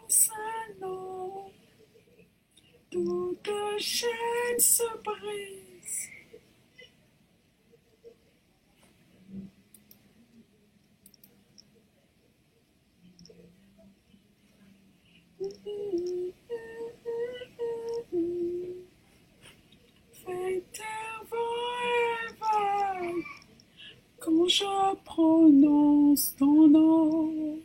Saint-Nom, toute chaîne se brise. Faites forever. Quand je prononce ton nom,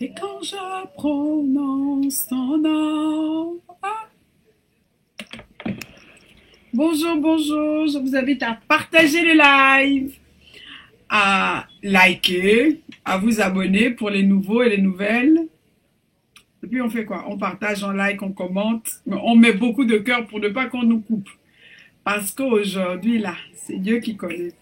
et quand je prononce ton nom. Bonjour, bonjour, je vous invite à partager le live, à liker, à vous abonner pour les nouveaux et les nouvelles. Et puis on fait quoi? On partage, on like, on commente, mais on met beaucoup de cœur pour ne pas qu'on nous coupe. Parce qu'aujourd'hui, là, c'est Dieu qui connaît.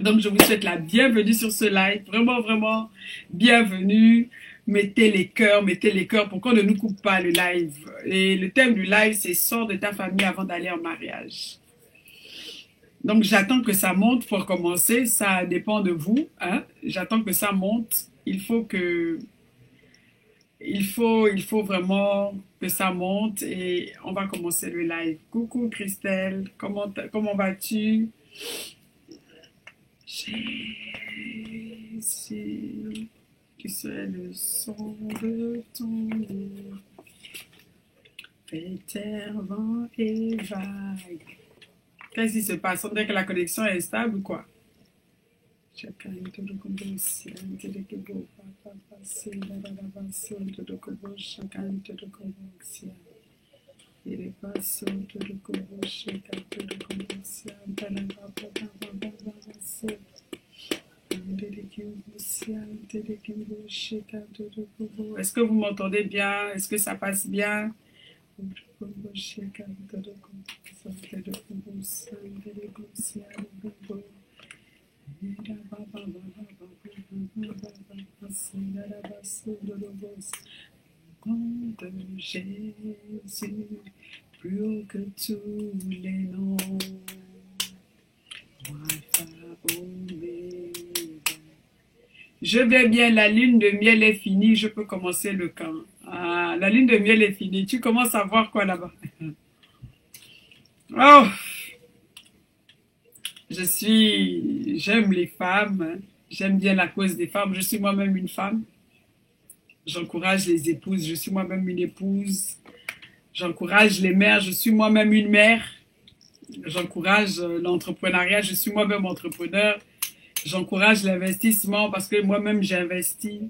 Donc, je vous souhaite la bienvenue sur ce live. Vraiment, vraiment, bienvenue. Mettez les cœurs pour qu'on ne nous coupe pas le live. Et le thème du live, c'est « Sors de ta famille avant d'aller en mariage ». Donc, j'attends que ça monte pour commencer. Ça dépend de vous, hein. J'attends que ça monte. Il faut vraiment que ça monte et on va commencer le live. Coucou Christelle, comment vas-tu? Jésus, tu sais le son de ton nom, fait terre, vent et vague. Qu'est-ce qui se passe? On dirait que la connexion est stable ou quoi? Chacun de le combo, si un de le combo, papa, c'est la façon de le combo, chacun de le combo, si il est pas son de le combo, chacun de le combo, si un de le combo, c'est est-ce que vous m'entendez bien? Est-ce que ça passe bien? De Jésus, plus haut que tous les noms. Je vais bien, la lune de miel est finie, je peux commencer le camp. Ah, la lune de miel est finie, tu commences à voir quoi là-bas? Oh, j'aime les femmes, j'aime bien la cause des femmes, je suis moi-même une femme. J'encourage les épouses, je suis moi-même une épouse. J'encourage les mères, je suis moi-même une mère. J'encourage l'entrepreneuriat, je suis moi-même entrepreneur. J'encourage l'investissement parce que moi-même j'investis.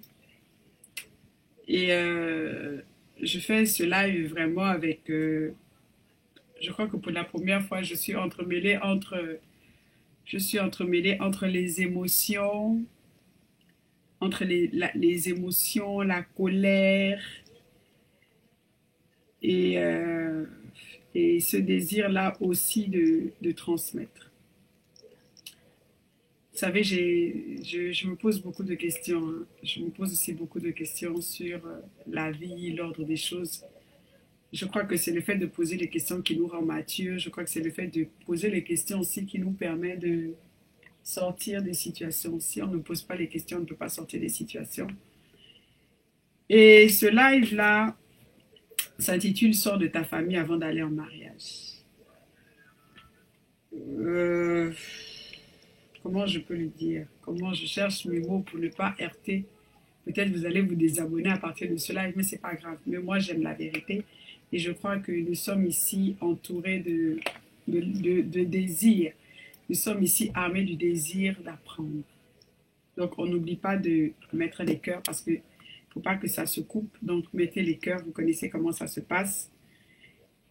Et je fais ce live vraiment avec... je crois que pour la première fois, je suis entremêlée entre les émotions, entre les émotions, la colère et ce désir-là aussi de transmettre. Vous savez, je me pose beaucoup de questions. Hein. Je me pose aussi beaucoup de questions sur la vie, l'ordre des choses. Je crois que c'est le fait de poser les questions qui nous rend matures. Je crois que c'est le fait de poser les questions aussi qui nous permet de sortir des situations. Si on ne pose pas les questions, on ne peut pas sortir des situations. Et ce live-là s'intitule « Sors de ta famille avant d'aller en mariage ». Comment je peux le dire? Comment je cherche mes mots pour ne pas heurter? Peut-être vous allez vous désabonner à partir de ce live, mais c'est pas grave. Mais moi, j'aime la vérité. Et je crois que nous sommes ici entourés de désir. Nous sommes ici armés du désir d'apprendre. Donc, on n'oublie pas de mettre les cœurs parce qu'il ne faut pas que ça se coupe. Donc, mettez les cœurs. Vous connaissez comment ça se passe.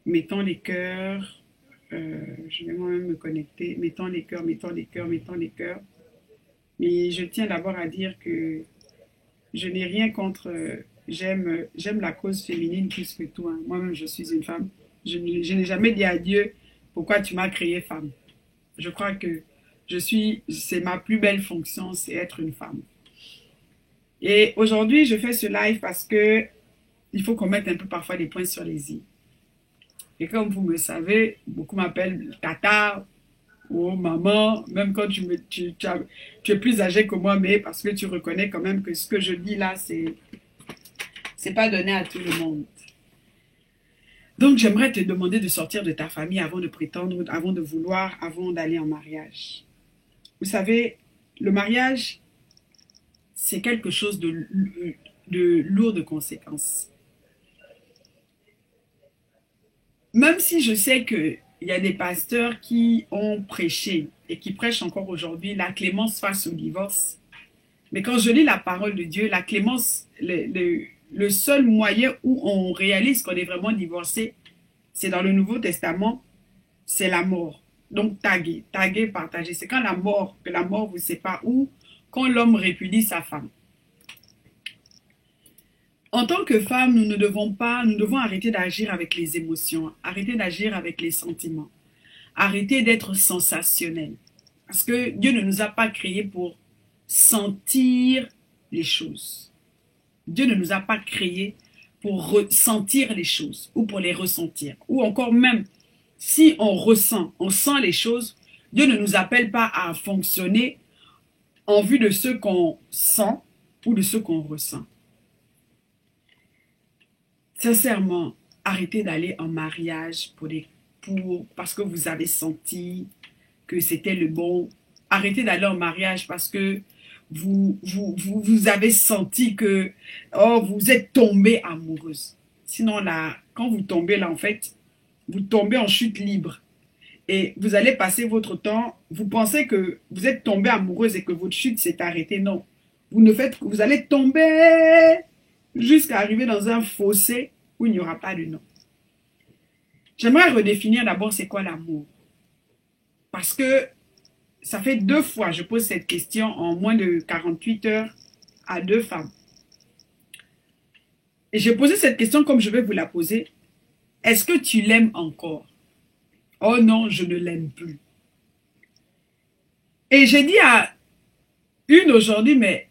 Mettons les cœurs. Je vais moi-même me connecter. Mettons les cœurs, mettons les cœurs, mettons les cœurs. Mais je tiens d'abord à dire que je n'ai rien contre j'aime la cause féminine plus que tout, hein. Moi-même, je suis une femme. Je n'ai jamais dit à Dieu, pourquoi tu m'as créée femme. Je crois que c'est ma plus belle fonction, c'est être une femme. Et aujourd'hui, je fais ce live parce que il faut qu'on mette un peu parfois des points sur les i. Et comme vous me savez, beaucoup m'appellent tata ou maman, même quand tu es plus âgé que moi, mais parce que tu reconnais quand même que ce que je dis là, c'est pas donné à tout le monde. Donc, j'aimerais te demander de sortir de ta famille avant de prétendre, avant de vouloir, avant d'aller en mariage. Vous savez, le mariage, c'est quelque chose de lourdes conséquences. Même si je sais qu'il y a des pasteurs qui ont prêché et qui prêchent encore aujourd'hui la clémence face au divorce, mais quand je lis la parole de Dieu, la clémence, le seul moyen où on réalise qu'on est vraiment divorcé, c'est dans le Nouveau Testament, c'est la mort. Donc taguer, partager. C'est quand que la mort vous sépare, ou quand l'homme répudie sa femme. En tant que femme, nous devons arrêter d'agir avec les émotions, arrêter d'agir avec les sentiments, arrêter d'être sensationnel. Parce que Dieu ne nous a pas créés pour sentir les choses. Dieu ne nous a pas créés pour ressentir les choses ou pour les ressentir. Ou encore même, si on sent les choses, Dieu ne nous appelle pas à fonctionner en vue de ce qu'on sent ou de ce qu'on ressent. Sincèrement, arrêtez d'aller en mariage parce que vous avez senti que c'était le bon. Arrêtez d'aller en mariage parce que vous avez senti que vous êtes tombée amoureuse. Sinon, là, quand vous tombez là, en fait, vous tombez en chute libre. Et vous allez passer votre temps, vous pensez que vous êtes tombée amoureuse et que votre chute s'est arrêtée. Non. Vous allez tomber jusqu'à arriver dans un fossé où il n'y aura pas de nom. J'aimerais redéfinir d'abord c'est quoi l'amour. Parce que ça fait 2 fois que je pose cette question en moins de 48 heures à 2 femmes. Et j'ai posé cette question comme je vais vous la poser. Est-ce que tu l'aimes encore? Oh non, je ne l'aime plus. Et j'ai dit à une aujourd'hui, mais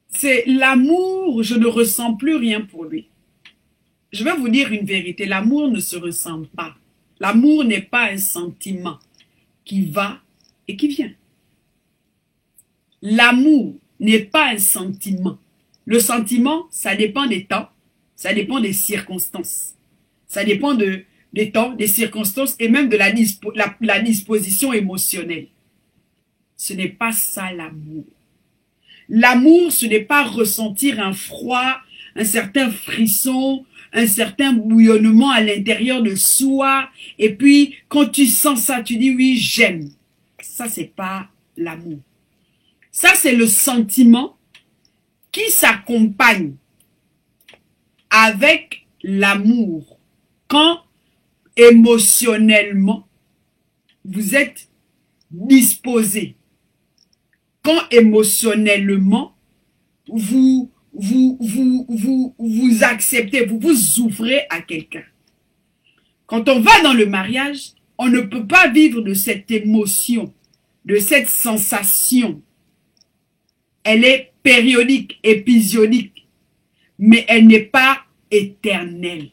c'est l'amour, je ne ressens plus rien pour lui. Je vais vous dire une vérité, l'amour ne se ressent pas. L'amour n'est pas un sentiment qui va et qui vient. L'amour n'est pas un sentiment. Le sentiment, ça dépend des temps, ça dépend des circonstances. Ça dépend des temps, des circonstances et même de la disposition émotionnelle. Ce n'est pas ça l'amour. L'amour, ce n'est pas ressentir un froid, un certain frisson, un certain bouillonnement à l'intérieur de soi. Et puis, quand tu sens ça, tu dis oui, j'aime. Ça, c'est pas l'amour. Ça, c'est le sentiment qui s'accompagne avec l'amour. Quand émotionnellement, vous êtes disposé. Quand émotionnellement, vous acceptez, vous ouvrez à quelqu'un. Quand on va dans le mariage, on ne peut pas vivre de cette émotion, de cette sensation. Elle est périodique, épisodique, mais elle n'est pas éternelle.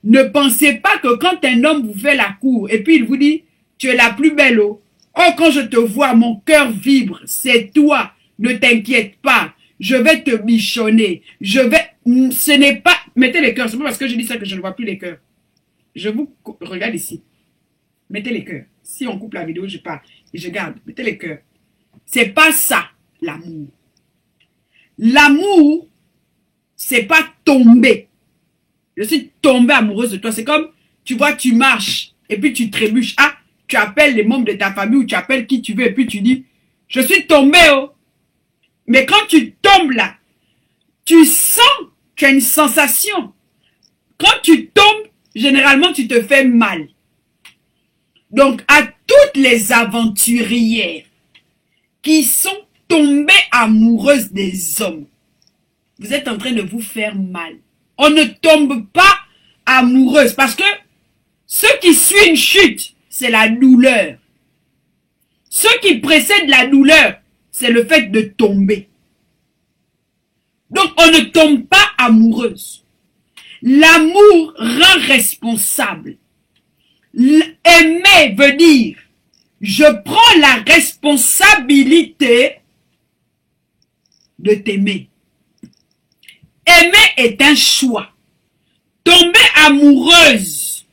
Ne pensez pas que quand un homme vous fait la cour et puis il vous dit, tu es la plus belle, oh, quand je te vois, mon cœur vibre, c'est toi, ne t'inquiète pas, je vais te bichonner, ce n'est pas, mettez les cœurs, c'est pas parce que je dis ça que je ne vois plus les cœurs. Je vous regarde ici, mettez les cœurs. Si on coupe la vidéo, je pars et je garde, mettez les cœurs. C'est pas ça, l'amour. L'amour, c'est pas tomber. Je suis tombée amoureuse de toi. C'est comme, tu vois, tu marches et puis tu trébuches. Ah, tu appelles les membres de ta famille ou tu appelles qui tu veux et puis tu dis, je suis tombée, oh. Mais quand tu tombes là, tu sens, tu as une sensation. Quand tu tombes, généralement, tu te fais mal. Donc, à toutes les aventurières qui sont tombées amoureuses des hommes, vous êtes en train de vous faire mal. On ne tombe pas amoureuse parce que ce qui suit une chute, c'est la douleur. Ce qui précède la douleur, c'est le fait de tomber. Donc, on ne tombe pas amoureuse. L'amour rend responsable. Aimer veut dire, je prends la responsabilité de t'aimer. Aimer est un choix. Tomber amoureuse,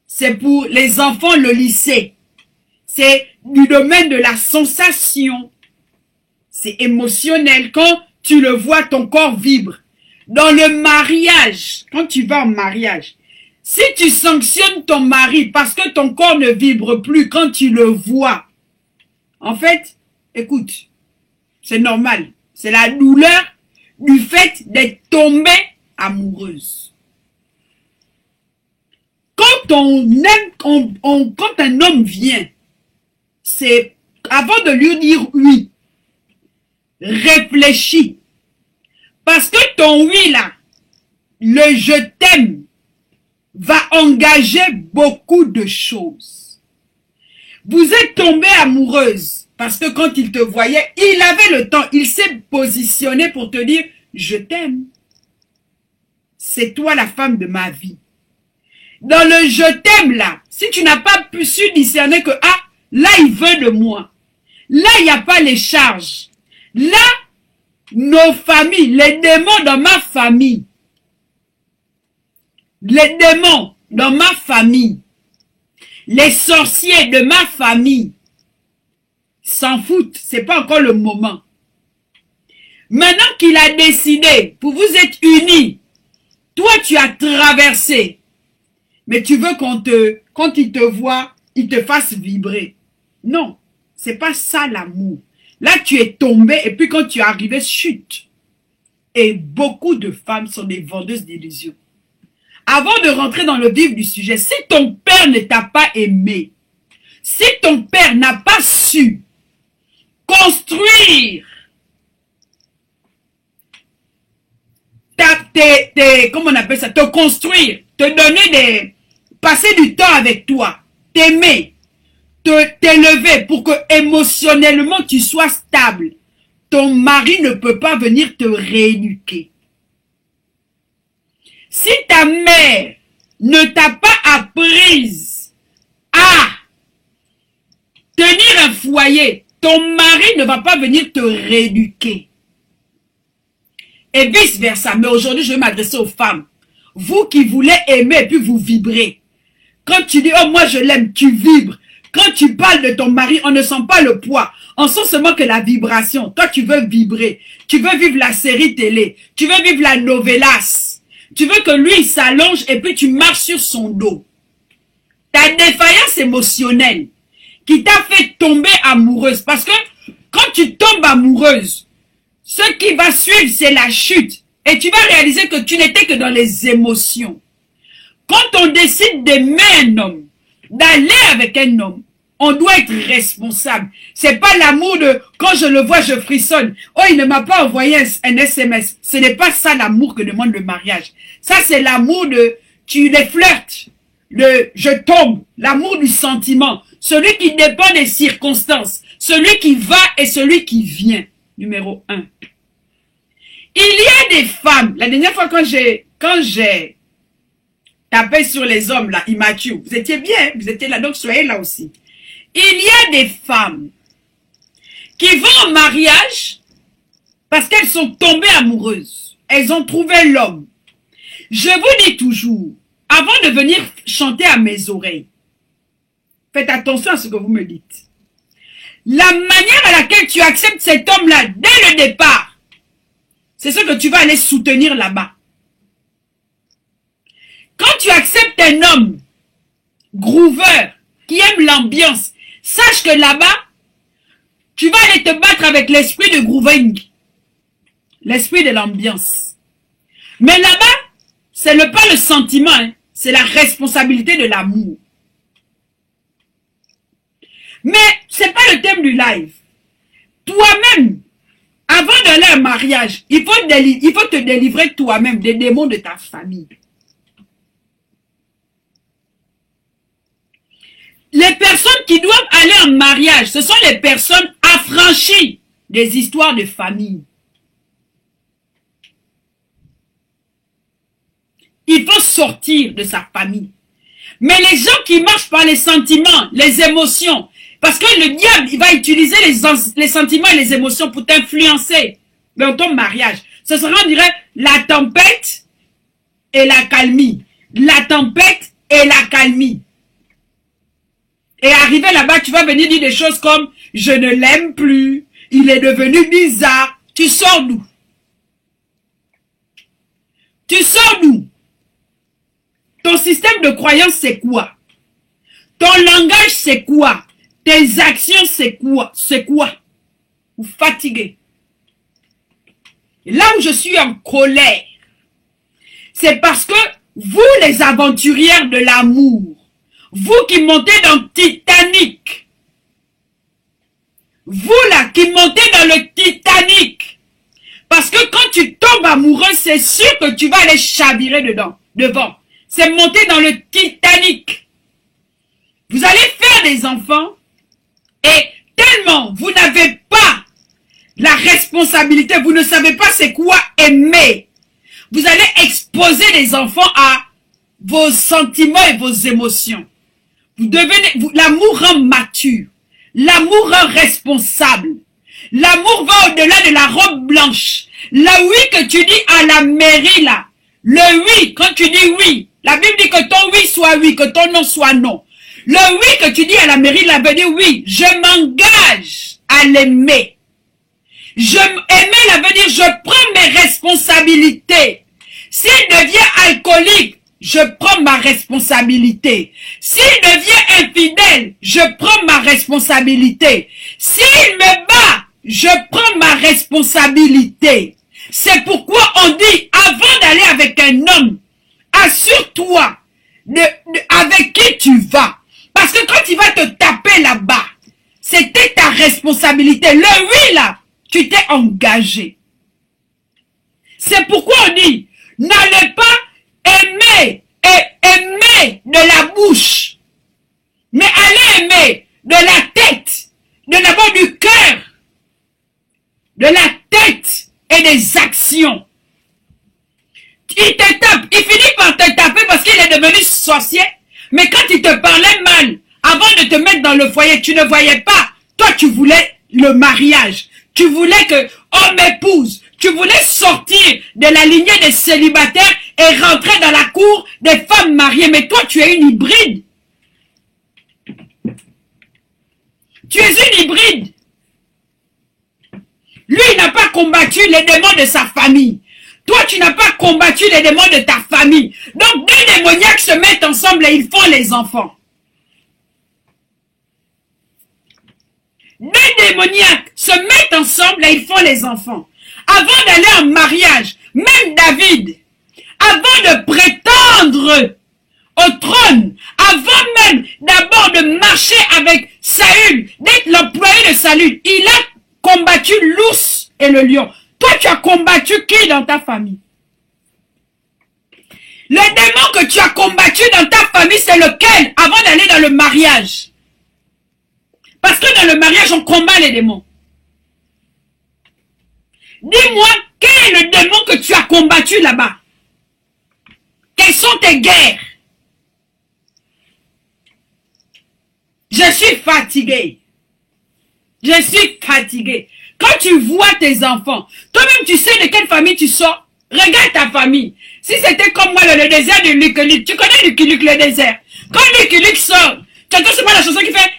c'est pour les enfants le lycée. C'est du domaine de la sensation. C'est émotionnel. Quand tu le vois, ton corps vibre. Dans le mariage, quand tu vas en mariage, si tu sanctionnes ton mari parce que ton corps ne vibre plus quand tu le vois, en fait, écoute, c'est normal. C'est la douleur du fait d'être tombée amoureuse. Quand on aime, quand un homme vient, c'est avant de lui dire oui, réfléchis. Parce que ton oui là, le je t'aime, va engager beaucoup de choses. Vous êtes tombée amoureuse parce que quand il te voyait, il avait le temps, il s'est positionné pour te dire je t'aime. C'est toi la femme de ma vie. Dans le je t'aime là, si tu n'as pas su discerner que ah, là il veut de moi. Là il n'y a pas les charges. Là, nos familles, les démons dans ma famille, les démons dans ma famille, les sorciers de ma famille s'en foutent, c'est pas encore le moment. Maintenant qu'il a décidé, pour vous être unis, toi tu as traversé, mais tu veux quand il te voit, il te fasse vibrer. Non, c'est pas ça l'amour. Là tu es tombé et puis quand tu es arrivé, chute. Et beaucoup de femmes sont des vendeuses d'illusions. Avant de rentrer dans le vif du sujet, si ton père ne t'a pas aimé, si ton père n'a pas su construire comment on appelle ça, te construire, te donner passer du temps avec toi, t'aimer, t'élever pour que émotionnellement tu sois stable, ton mari ne peut pas venir te rééduquer. Si ta mère ne t'a pas apprise à tenir un foyer, ton mari ne va pas venir te rééduquer. Et vice versa. Mais aujourd'hui, je vais m'adresser aux femmes. Vous qui voulez aimer et puis vous vibrez. Quand tu dis, oh moi je l'aime, tu vibres. Quand tu parles de ton mari, on ne sent pas le poids. On sent seulement que la vibration. Toi, tu veux vibrer. Tu veux vivre la série télé. Tu veux vivre la novelas. Tu veux que lui, il s'allonge et puis tu marches sur son dos. Ta défaillance émotionnelle qui t'a fait tomber amoureuse. Parce que quand tu tombes amoureuse, ce qui va suivre, c'est la chute. Et tu vas réaliser que tu n'étais que dans les émotions. Quand on décide d'aimer un homme, d'aller avec un homme, on doit être responsable. C'est pas l'amour de quand je le vois, je frissonne. Oh, il ne m'a pas envoyé un SMS. Ce n'est pas ça l'amour que demande le mariage. Ça, c'est l'amour de tu les flirtes, le je tombe, l'amour du sentiment, celui qui dépend des circonstances, celui qui va et celui qui vient. Numéro 1. Il y a des femmes, la dernière fois quand j'ai tapé sur les hommes là, immatures, vous étiez bien, vous étiez là, donc soyez là aussi. Il y a des femmes qui vont en mariage parce qu'elles sont tombées amoureuses. Elles ont trouvé l'homme. Je vous dis toujours, avant de venir chanter à mes oreilles, faites attention à ce que vous me dites. La manière à laquelle tu acceptes cet homme-là dès le départ, c'est ce que tu vas aller soutenir là-bas. Quand tu acceptes un homme groover qui aime l'ambiance, sache que là-bas, tu vas aller te battre avec l'esprit de grooving, l'esprit de l'ambiance. Mais là-bas, c'est pas le sentiment, hein, c'est la responsabilité de l'amour. Mais c'est pas le thème du live. Toi-même, avant d'aller un mariage, il faut te délivrer toi-même des démons de ta famille. Les personnes qui doivent aller en mariage, ce sont les personnes affranchies des histoires de famille. Il faut sortir de sa famille. Mais les gens qui marchent par les sentiments, les émotions, parce que le diable, il va utiliser les sentiments et les émotions pour t'influencer dans ton mariage. Ce sera, on dirait, la tempête et la calmie. La tempête et la calmie. Et arrivé là-bas, tu vas venir dire des choses comme « Je ne l'aime plus, il est devenu bizarre. » Tu sors d'où? Tu sors d'où? Ton système de croyance, c'est quoi? Ton langage, c'est quoi? Tes actions, c'est quoi? C'est quoi? Vous fatiguez. Là où je suis en colère, c'est parce que vous, les aventurières de l'amour, vous qui montez dans Titanic, vous là qui montez dans le Titanic, parce que quand tu tombes amoureux, c'est sûr que tu vas aller chavirer devant. C'est monter dans le Titanic. Vous allez faire des enfants et tellement vous n'avez pas la responsabilité, vous ne savez pas c'est quoi aimer. Vous allez exposer les enfants à vos sentiments et vos émotions. L'amour rend mature. L'amour rend responsable. L'amour va au-delà de la robe blanche. Le oui que tu dis à la mairie là. Le oui, quand tu dis oui. La Bible dit que ton oui soit oui, que ton non soit non. Le oui que tu dis à la mairie là veut dire oui. Je m'engage à l'aimer. Aimer là veut dire je prends mes responsabilités. S'il devient alcoolique, je prends ma responsabilité. S'il devient infidèle, je prends ma responsabilité. S'il me bat, je prends ma responsabilité. C'est pourquoi on dit, avant d'aller avec un homme, assure-toi avec qui tu vas. Parce que quand il va te taper là-bas, c'était ta responsabilité. Le oui là, tu t'es engagé. C'est pourquoi on dit, n'allez pas aimer et aimer de la bouche, mais allez aimer de la tête, d'abord du cœur, de la tête et des actions. Il te tape, il finit par te taper parce qu'il est devenu sorcier, mais quand il te parlait mal, avant de te mettre dans le foyer, tu ne voyais pas. Toi, tu voulais le mariage, tu voulais que homme épouse, tu voulais sortir de la lignée des célibataires et rentrer dans la cour des femmes mariées. Mais toi, tu es une hybride. Tu es une hybride. Lui, il n'a pas combattu les démons de sa famille. Toi, tu n'as pas combattu les démons de ta famille. Donc, deux démoniaques se mettent ensemble et ils font les enfants. Deux démoniaques se mettent ensemble et ils font les enfants. Avant d'aller en mariage, même David, avant de prétendre au trône, avant même d'abord de marcher avec Saül, d'être l'employé de Saül, il a combattu l'ours et le lion. Toi, tu as combattu qui dans ta famille? Le démon que tu as combattu dans ta famille, c'est lequel avant d'aller dans le mariage? Parce que dans le mariage, on combat les démons. Dis-moi, quel est le démon que tu as combattu là-bas? Quelles sont tes guerres? Je suis fatigué. Je suis fatigué. Quand tu vois tes enfants, toi-même tu sais de quelle famille tu sors. Regarde ta famille. Si c'était comme moi, le désert de Lucky Luke. Tu connais Lucky Luke, le désert. Quand Lucky Luke sort, tu entends seulement la chanson qui fait...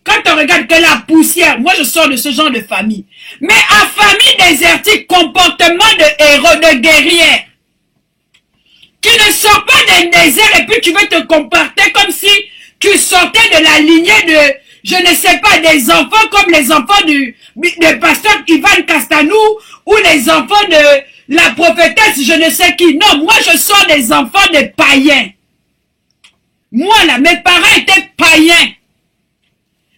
Quand on regarde que la poussière, moi je sors de ce genre de famille. Mais en famille désertique, comportement de héros, de guerrière. Tu ne sors pas d'un désert et puis tu veux te comporter comme si tu sortais de la lignée de, je ne sais pas, des enfants comme les enfants du pasteur Ivan Castanou ou les enfants de la prophétesse, je ne sais qui. Non, moi je sors des enfants de païens. Moi là, mes parents étaient païens.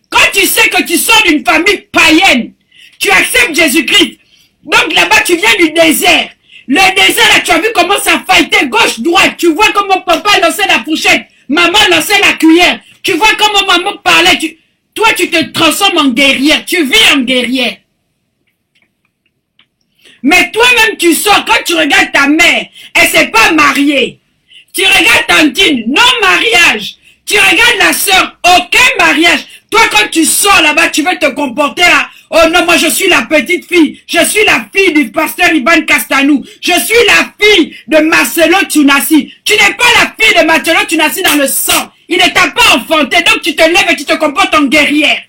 Quand tu sais que tu sors d'une famille païenne, tu acceptes Jésus-Christ. Donc là-bas, tu viens du désert. Le désert, là, tu as vu comment ça fightait gauche-droite. Tu vois comment papa lançait la fourchette, maman lançait la cuillère. Tu vois comment maman parlait. Toi, tu te transformes en guerrière. Tu vis en guerrière. Mais toi-même, tu sors. Quand tu regardes ta mère, elle s'est pas mariée. Tu regardes Tantine, non mariage. Tu regardes la sœur, aucun mariage. Toi, quand tu sors là-bas, tu veux te comporter là. Oh non, moi je suis la petite fille. Je suis la fille du pasteur Iban Castanou. Je suis la fille de Marcelo Tunassi. Tu n'es pas la fille de Marcelo Tunassi dans le sang. Il ne t'a pas enfanté. Donc tu te lèves et tu te comportes en guerrière.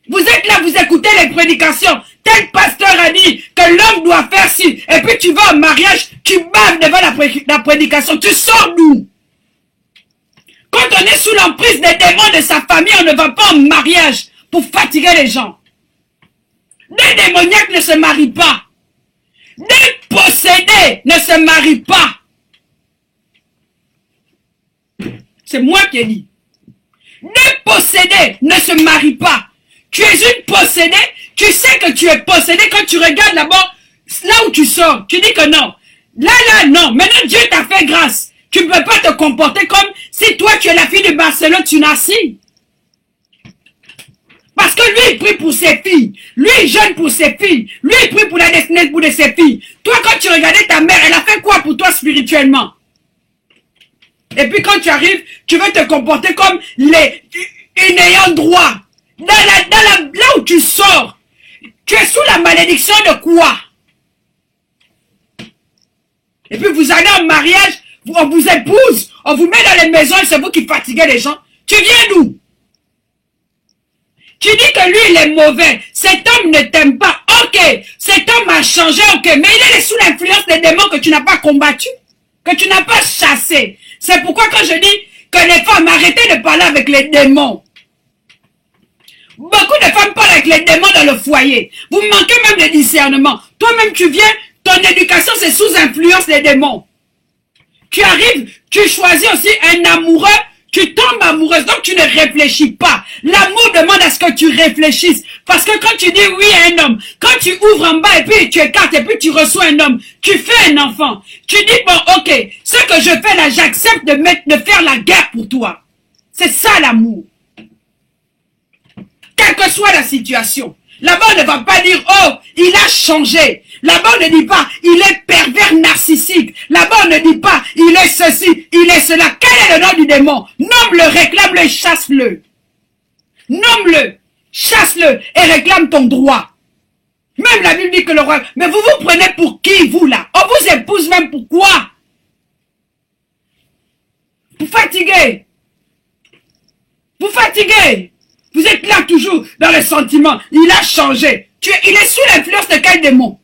Vous êtes là, vous écoutez les prédications. Tel pasteur a dit que l'homme doit faire ci. Et puis tu vas au mariage, tu baves devant la prédication. Tu sors d'où? Quand on est sous l'emprise des démons de sa famille, on ne va pas en mariage pour fatiguer les gens. Des démoniaques ne se marient pas. Des possédés ne se marient pas. C'est moi qui ai dit. Des possédés ne se marient pas. Tu es une possédée, tu sais que tu es possédé quand tu regardes là-bas, là où tu sors, tu dis que non. Là, non. Maintenant, Dieu t'a fait grâce. Tu ne peux pas te comporter comme si toi, tu es la fille de Marcelo Tunassi. Parce que lui, il prie pour ses filles. Lui, il jeûne pour ses filles. Lui, il prie pour la destinée de ses filles. Toi, quand tu regardais ta mère, elle a fait quoi pour toi spirituellement? Et puis quand tu arrives, tu veux te comporter comme une ayant droit. Là où tu sors, tu es sous la malédiction de quoi? Et puis vous allez en mariage, on vous épouse, on vous met dans les maisons et c'est vous qui fatiguez les gens. Tu viens d'où? Tu dis que lui il est mauvais, cet homme ne t'aime pas, ok, cet homme a changé, ok, mais il est sous l'influence des démons que tu n'as pas combattu, que tu n'as pas chassé. C'est pourquoi quand je dis que les femmes, arrêtez de parler avec les démons. Beaucoup de femmes parlent avec les démons dans le foyer. Vous manquez même de discernement. Toi-même tu viens, ton éducation c'est sous influence des démons. Tu arrives, tu choisis aussi un amoureux, tu tombes amoureuse, donc tu ne réfléchis pas. L'amour demande à ce que tu réfléchisses. Parce que quand tu dis oui à un homme, quand tu ouvres en bas et puis tu écartes et puis tu reçois un homme, tu fais un enfant. Tu dis bon ok, ce que je fais là, j'accepte de faire la guerre pour toi. C'est ça l'amour. Quelle que soit la situation. Là-bas, on ne va pas dire, oh, il a changé. Là-bas, on ne dit pas, il est pervers narcissique. Là-bas, on ne dit pas, il est ceci, il est cela. Quel est le nom du démon? Nomme-le, réclame-le et chasse-le. Nomme-le, chasse-le et réclame ton droit. Même la Bible dit que le roi... Mais vous vous prenez pour qui, vous, là? On vous épouse même pourquoi? Vous fatiguez. Vous fatiguez. Vous êtes là toujours dans les sentiments. Il a changé. Il est sous l'influence de quel démon?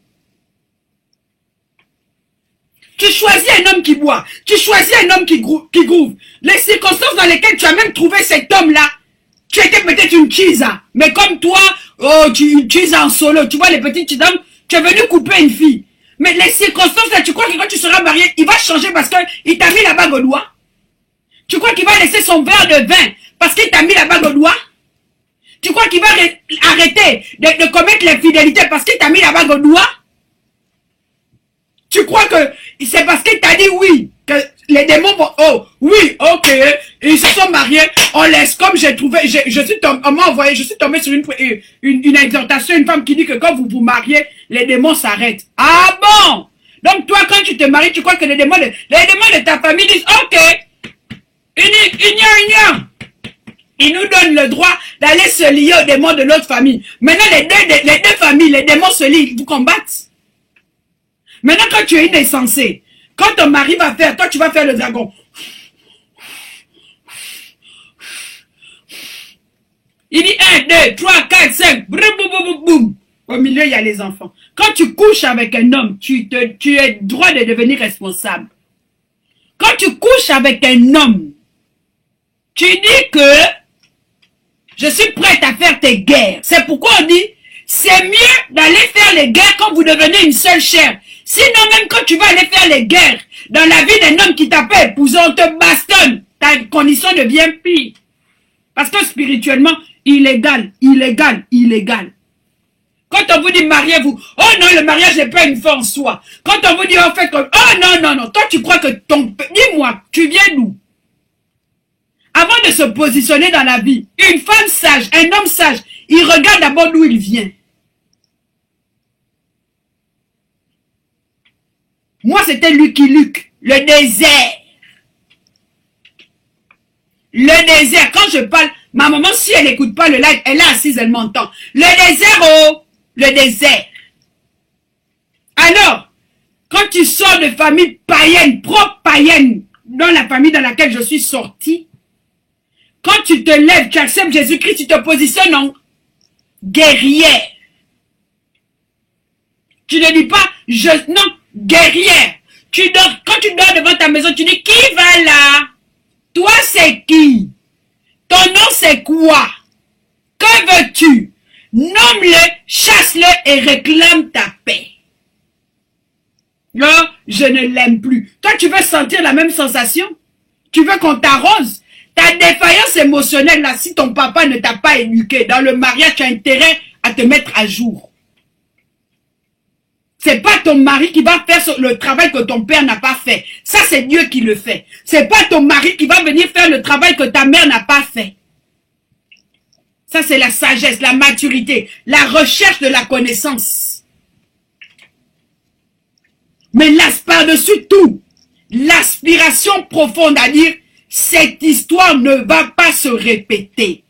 Tu choisis un homme qui boit. Tu choisis un homme qui groove. Les circonstances dans lesquelles tu as même trouvé cet homme-là, tu étais peut-être une chisa. Mais comme toi, oh, tu chisa en solo. Tu vois les petits hommes, tu es venu couper une fille. Mais les circonstances là, tu crois que quand tu seras marié, il va changer parce qu'il t'a mis la bague au doigt? Tu crois qu'il va laisser son verre de vin parce qu'il t'a mis la bague au doigt? Tu crois qu'il va arrêter de commettre l'infidélité parce qu'il t'a mis la bague au doigt? Tu crois que c'est parce qu'il t'a dit oui que les démons vont... Oh, oui, ok, ils se sont mariés, on laisse. Comme j'ai trouvé, on m'a envoyé, je suis tombé sur une exhortation, une femme qui dit que quand vous vous mariez, les démons s'arrêtent. Ah bon? Donc toi, quand tu te maries, tu crois que les démons de ta famille disent, ok, ils nous donnent le droit d'aller se lier aux démons de notre famille. Maintenant, les deux familles, les démons se lient, ils vous combattent. Maintenant, quand tu es une insensée, quand ton mari va faire, toi tu vas faire le dragon. Il dit 1, 2, 3, 4, 5, boum, boum, boum, boum. Au milieu, il y a les enfants. Quand tu couches avec un homme, tu es droit de devenir responsable. Quand tu couches avec un homme, tu dis que je suis prête à faire tes guerres. C'est pourquoi on dit, c'est mieux d'aller faire les guerres quand vous devenez une seule chair. Sinon, même quand tu vas aller faire les guerres, dans la vie d'un homme qui t'a pas épousé, on te bastonne. Ta condition devient pire. Parce que spirituellement, illégal. Quand on vous dit mariez-vous, oh non, le mariage n'est pas une fin en soi. Quand on vous dit en fait, oh non, non, non, toi tu crois que ton... Dis-moi, tu viens d'où? Avant de se positionner dans la vie, une femme sage, un homme sage, il regarde d'abord d'où il vient. Moi, c'était Lucky Luke, le désert. Le désert, quand je parle, ma maman, si elle n'écoute pas le live, elle est assise, elle m'entend. Le désert, oh, le désert. Alors, quand tu sors de famille païenne, propre païenne, dans la famille dans laquelle je suis sortie, quand tu te lèves, tu acceptes Jésus-Christ, tu te positionnes en guerrière. Tu ne dis pas, non, guerrière. Quand tu dors devant ta maison, tu dis, qui va là? Toi, c'est qui? Ton nom, c'est quoi? Que veux-tu? Nomme-le, chasse-le et réclame ta paix. Non, je ne l'aime plus. Toi, tu veux sentir la même sensation? Tu veux qu'on t'arrose? Ta défaillance émotionnelle, là, si ton papa ne t'a pas éduqué, dans le mariage, tu as intérêt à te mettre à jour. C'est pas ton mari qui va faire le travail que ton père n'a pas fait. Ça, c'est Dieu qui le fait. C'est pas ton mari qui va venir faire le travail que ta mère n'a pas fait. Ça, c'est la sagesse, la maturité, la recherche de la connaissance. Mais par-dessus tout, l'aspiration profonde à dire, cette histoire ne va pas se répéter.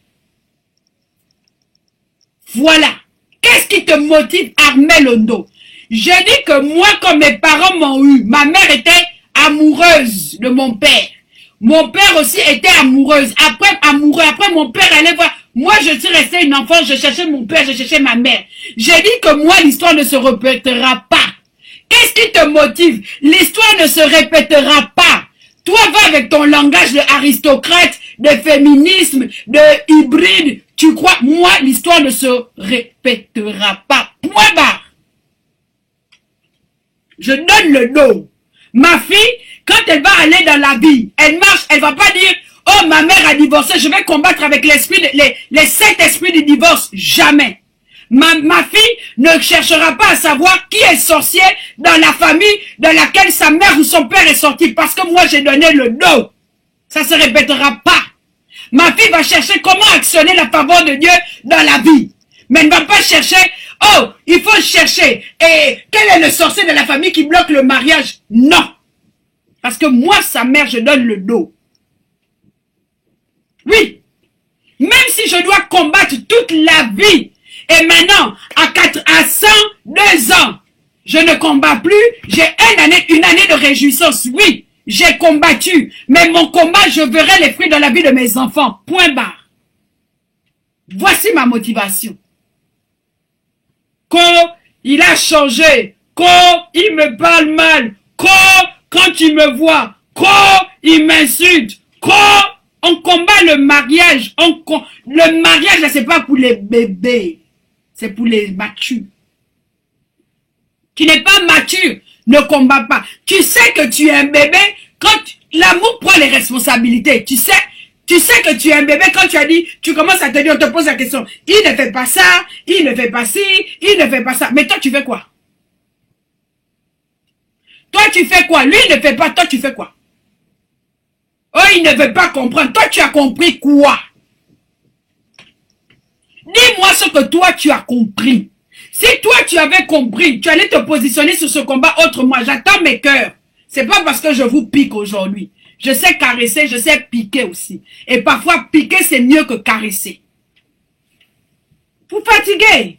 Voilà. Qu'est-ce qui te motive, Armel Ondo? Je dis que moi, quand mes parents m'ont eu, ma mère était amoureuse de mon père. Mon père aussi était amoureuse. Après mon père allait voir. Moi, je suis restée une enfant, je cherchais mon père, je cherchais ma mère. J'ai dit que moi, l'histoire ne se répétera pas. Qu'est-ce qui te motive? L'histoire ne se répétera pas. Toi, va avec ton langage de aristocrate, de féminisme, de hybride. Tu crois, moi, l'histoire ne se répétera pas. Point barre. Je donne le dos. Ma fille, quand elle va aller dans la vie, elle marche, elle va pas dire, oh, ma mère a divorcé, je vais combattre avec l'esprit, les 7 esprits du divorce. Jamais. Ma fille ne cherchera pas à savoir qui est sorcier dans la famille dans laquelle sa mère ou son père est sorti. Parce que moi, j'ai donné le dos. Ça se répétera pas. Ma fille va chercher comment actionner la faveur de Dieu dans la vie. Mais elle ne va pas chercher, oh, il faut chercher. Et quel est le sorcier de la famille qui bloque le mariage? Non. Parce que moi, sa mère, je donne le dos. Oui. Même si je dois combattre toute la vie. Et maintenant, à 102 ans, je ne combats plus. J'ai une année de réjouissance. Oui, j'ai combattu. Mais mon combat, je verrai les fruits dans la vie de mes enfants. Point barre. Voici ma motivation. Quand il a changé, quand il me parle mal, quand il me voit, quand il m'insulte, quand on combat le mariage, le mariage là c'est pas pour les bébés, c'est pour les matures. Tu n'es pas mature, ne combat pas. Tu sais que tu es un bébé, quand l'amour prend les responsabilités, tu sais que tu es un bébé quand tu as dit, tu commences à te dire, on te pose la question, il ne fait pas ça, il ne fait pas ci, il ne fait pas ça. Mais toi, tu fais quoi? Toi, tu fais quoi? Lui, il ne fait pas, toi, tu fais quoi? Oh, il ne veut pas comprendre. Toi, tu as compris quoi? Dis-moi ce que toi, tu as compris. Si toi, tu avais compris, tu allais te positionner sur ce combat autrement. J'attends mes cœurs. C'est pas parce que je vous pique aujourd'hui. Je sais caresser, je sais piquer aussi. Et parfois, piquer, c'est mieux que caresser. Vous fatiguez.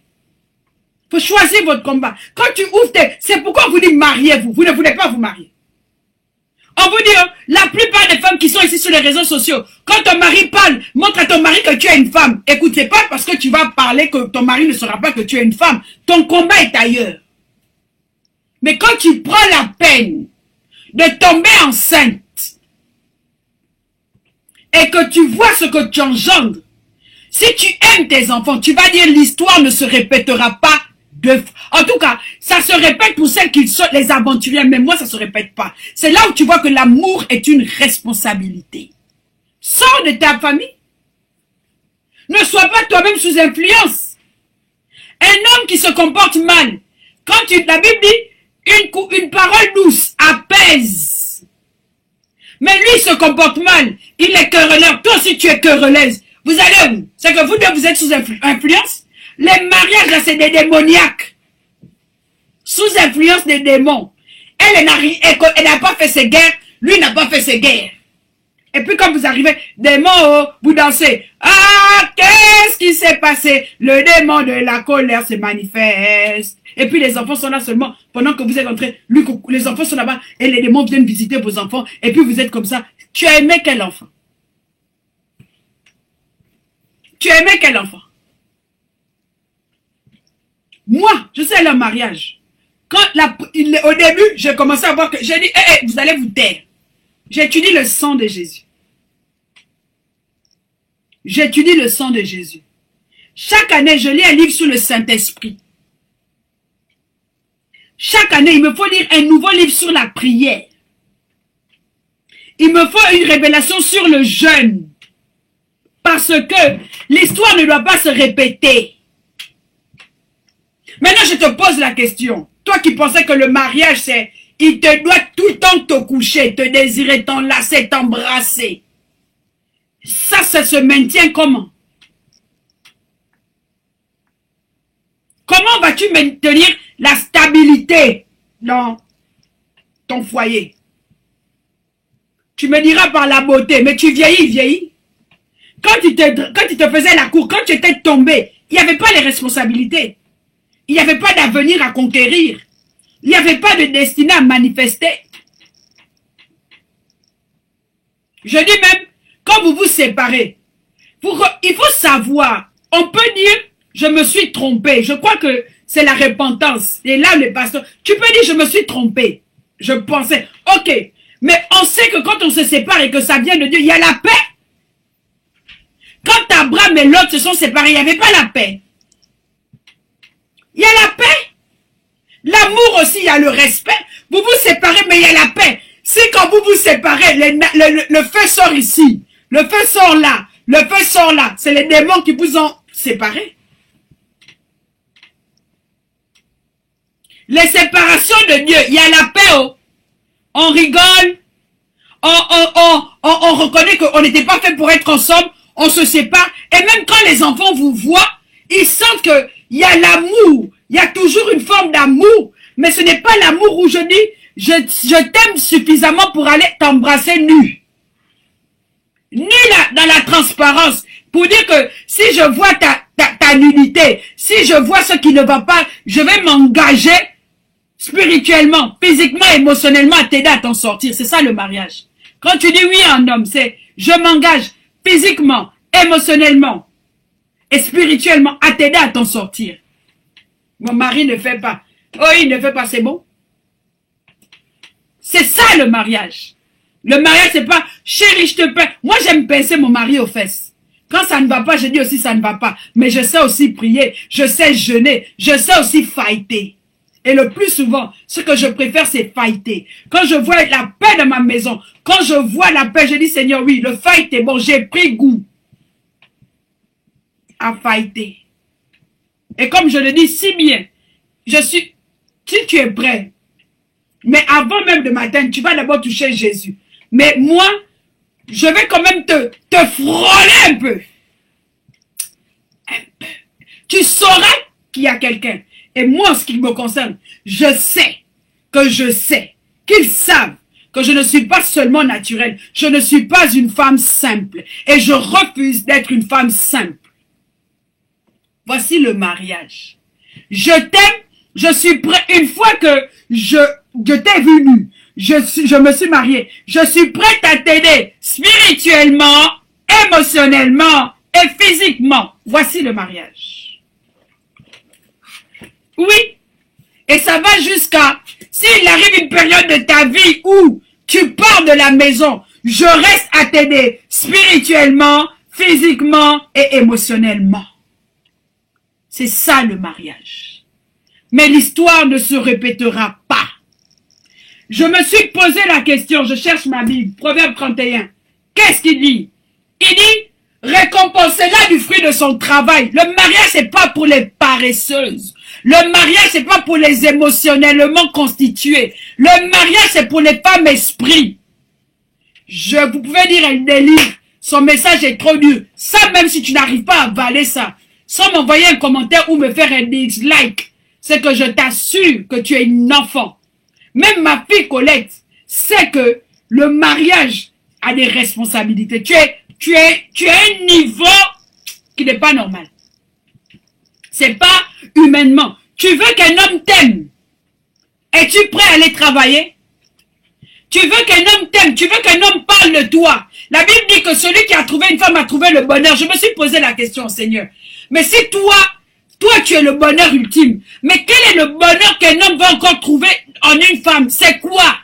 Faut choisir votre combat. Quand tu ouvres c'est pourquoi on vous dit mariez-vous. Vous ne voulez pas vous marier. On vous dit, la plupart des femmes qui sont ici sur les réseaux sociaux, quand ton mari parle, montre à ton mari que tu es une femme. Écoute, c'est pas parce que tu vas parler que ton mari ne saura pas que tu es une femme. Ton combat est ailleurs. Mais quand tu prends la peine de tomber enceinte, et que tu vois ce que tu engendres, si tu aimes tes enfants, tu vas dire l'histoire ne se répétera pas. En tout cas, ça se répète pour celles qui sont les aventuriers, mais moi ça se répète pas. C'est là où tu vois que l'amour est une responsabilité. Sors de ta famille. Ne sois pas toi-même sous influence. Un homme qui se comporte mal, la Bible dit, une parole douce apaise. Mais lui, il se comporte mal. Il est querelleur. Toi aussi, tu es querelleuse. Vous allez où? C'est que vous deux, vous êtes sous influence. Les mariages, là, c'est des démoniaques. Sous influence des démons. Elle n'a pas fait ses guerres. Lui n'a pas fait ses guerres. Et puis quand vous arrivez, démon, oh, vous dansez. Ah, qu'est-ce qui s'est passé? Le démon de la colère se manifeste. Et puis les enfants sont là seulement pendant que vous êtes en train. Les enfants sont là-bas et les démons viennent visiter vos enfants. Et puis vous êtes comme ça. Tu as aimé quel enfant? Tu as aimé quel enfant? Moi, je sais leur mariage. Au début, j'ai commencé à voir que j'ai dit, vous allez vous taire. J'étudie le sang de Jésus. J'étudie le sang de Jésus. Chaque année, je lis un livre sur le Saint-Esprit. Chaque année, il me faut lire un nouveau livre sur la prière. Il me faut une révélation sur le jeûne. Parce que l'histoire ne doit pas se répéter. Maintenant, je te pose la question. Toi qui pensais que le mariage, c'est... Il te doit tout le temps te coucher, te désirer, t'enlacer, t'embrasser. Ça se maintient comment? Comment vas-tu maintenir la stabilité dans ton foyer? Tu me diras par la beauté, mais tu vieillis. Quand il te faisait la cour, quand tu étais tombé, il n'y avait pas les responsabilités. Il n'y avait pas d'avenir à conquérir. Il n'y avait pas de destinée à manifester. Je dis même, quand vous vous séparez, il faut savoir, on peut dire, je me suis trompé. Je crois que c'est la repentance. Et là, le pasteur, tu peux dire, je me suis trompé. Je pensais, ok. Mais on sait que quand on se sépare et que ça vient de Dieu, il y a la paix. Quand Abraham et Lot se sont séparés, il n'y avait pas la paix. Il y a la paix. L'amour aussi, il y a le respect. Vous vous séparez, mais il y a la paix. Si quand vous vous séparez, le feu sort ici, le feu sort là, le feu sort là, c'est les démons qui vous ont séparés. Les séparations de Dieu, il y a la paix. Oh. On rigole, on reconnaît qu'on n'était pas fait pour être ensemble, on se sépare. Et même quand les enfants vous voient, ils sentent qu'il y a l'amour. Il y a toujours une forme d'amour. Mais ce n'est pas l'amour où je dis, je t'aime suffisamment pour aller t'embrasser nu. Nu dans la transparence. Pour dire que si je vois ta nudité, si je vois ce qui ne va pas, je vais m'engager spirituellement, physiquement, émotionnellement à t'aider à t'en sortir. C'est ça le mariage. Quand tu dis oui à un homme, c'est je m'engage physiquement, émotionnellement et spirituellement à t'aider à t'en sortir. Mon mari ne fait pas. Oh, il ne fait pas, c'est bon. C'est ça le mariage. Le mariage, c'est pas chérie, je te paie. Moi, j'aime pincer mon mari aux fesses. Quand ça ne va pas, je dis aussi ça ne va pas. Mais je sais aussi prier, je sais jeûner, je sais aussi fighter. Et le plus souvent, ce que je préfère, c'est fighter. Quand je vois la paix dans ma maison, quand je vois la paix, je dis Seigneur, oui, le fight est bon, j'ai pris goût à fighter. Et comme je le dis si bien, si tu es prêt, mais avant même de m'atteindre, tu vas d'abord toucher Jésus. Mais moi, je vais quand même te frôler un peu. Un peu. Tu sauras qu'il y a quelqu'un. Et moi, en ce qui me concerne, je sais qu'ils savent que je ne suis pas seulement naturelle. Je ne suis pas une femme simple. Et je refuse d'être une femme simple. Voici le mariage. Je t'aime, je suis prêt. Une fois que je t'ai vu nu, je me suis mariée, je suis prête à t'aider spirituellement, émotionnellement et physiquement. Voici le mariage. Oui. Et ça va jusqu'à, s'il arrive une période de ta vie où tu pars de la maison, je reste à t'aider spirituellement, physiquement et émotionnellement. C'est ça le mariage. Mais l'histoire ne se répétera pas. Je me suis posé la question, je cherche ma Bible, Proverbe 31. Qu'est-ce qu'il dit? Il dit, Récompensez-la du fruit de son travail. Le mariage, c'est pas pour les paresseuses. Le mariage, c'est pas pour les émotionnellement constitués. Le mariage, c'est pour les femmes esprits. Vous pouvez dire, elle délire. Son message est trop dur. Ça, même si tu n'arrives pas à avaler ça, sans m'envoyer un commentaire ou me faire un dislike, c'est que je t'assure que tu es une enfant. Même ma fille Colette sait que le mariage a des responsabilités. Tu as un niveau qui n'est pas normal. C'est pas humainement. Tu veux qu'un homme t'aime. Es-tu prêt à aller travailler? Tu veux qu'un homme t'aime. Tu veux qu'un homme parle de toi. La Bible dit que celui qui a trouvé une femme a trouvé le bonheur. Je me suis posé la question, Seigneur. Mais si toi, tu es le bonheur ultime. Mais quel est le bonheur qu'un homme va encore trouver en une femme? C'est quoi?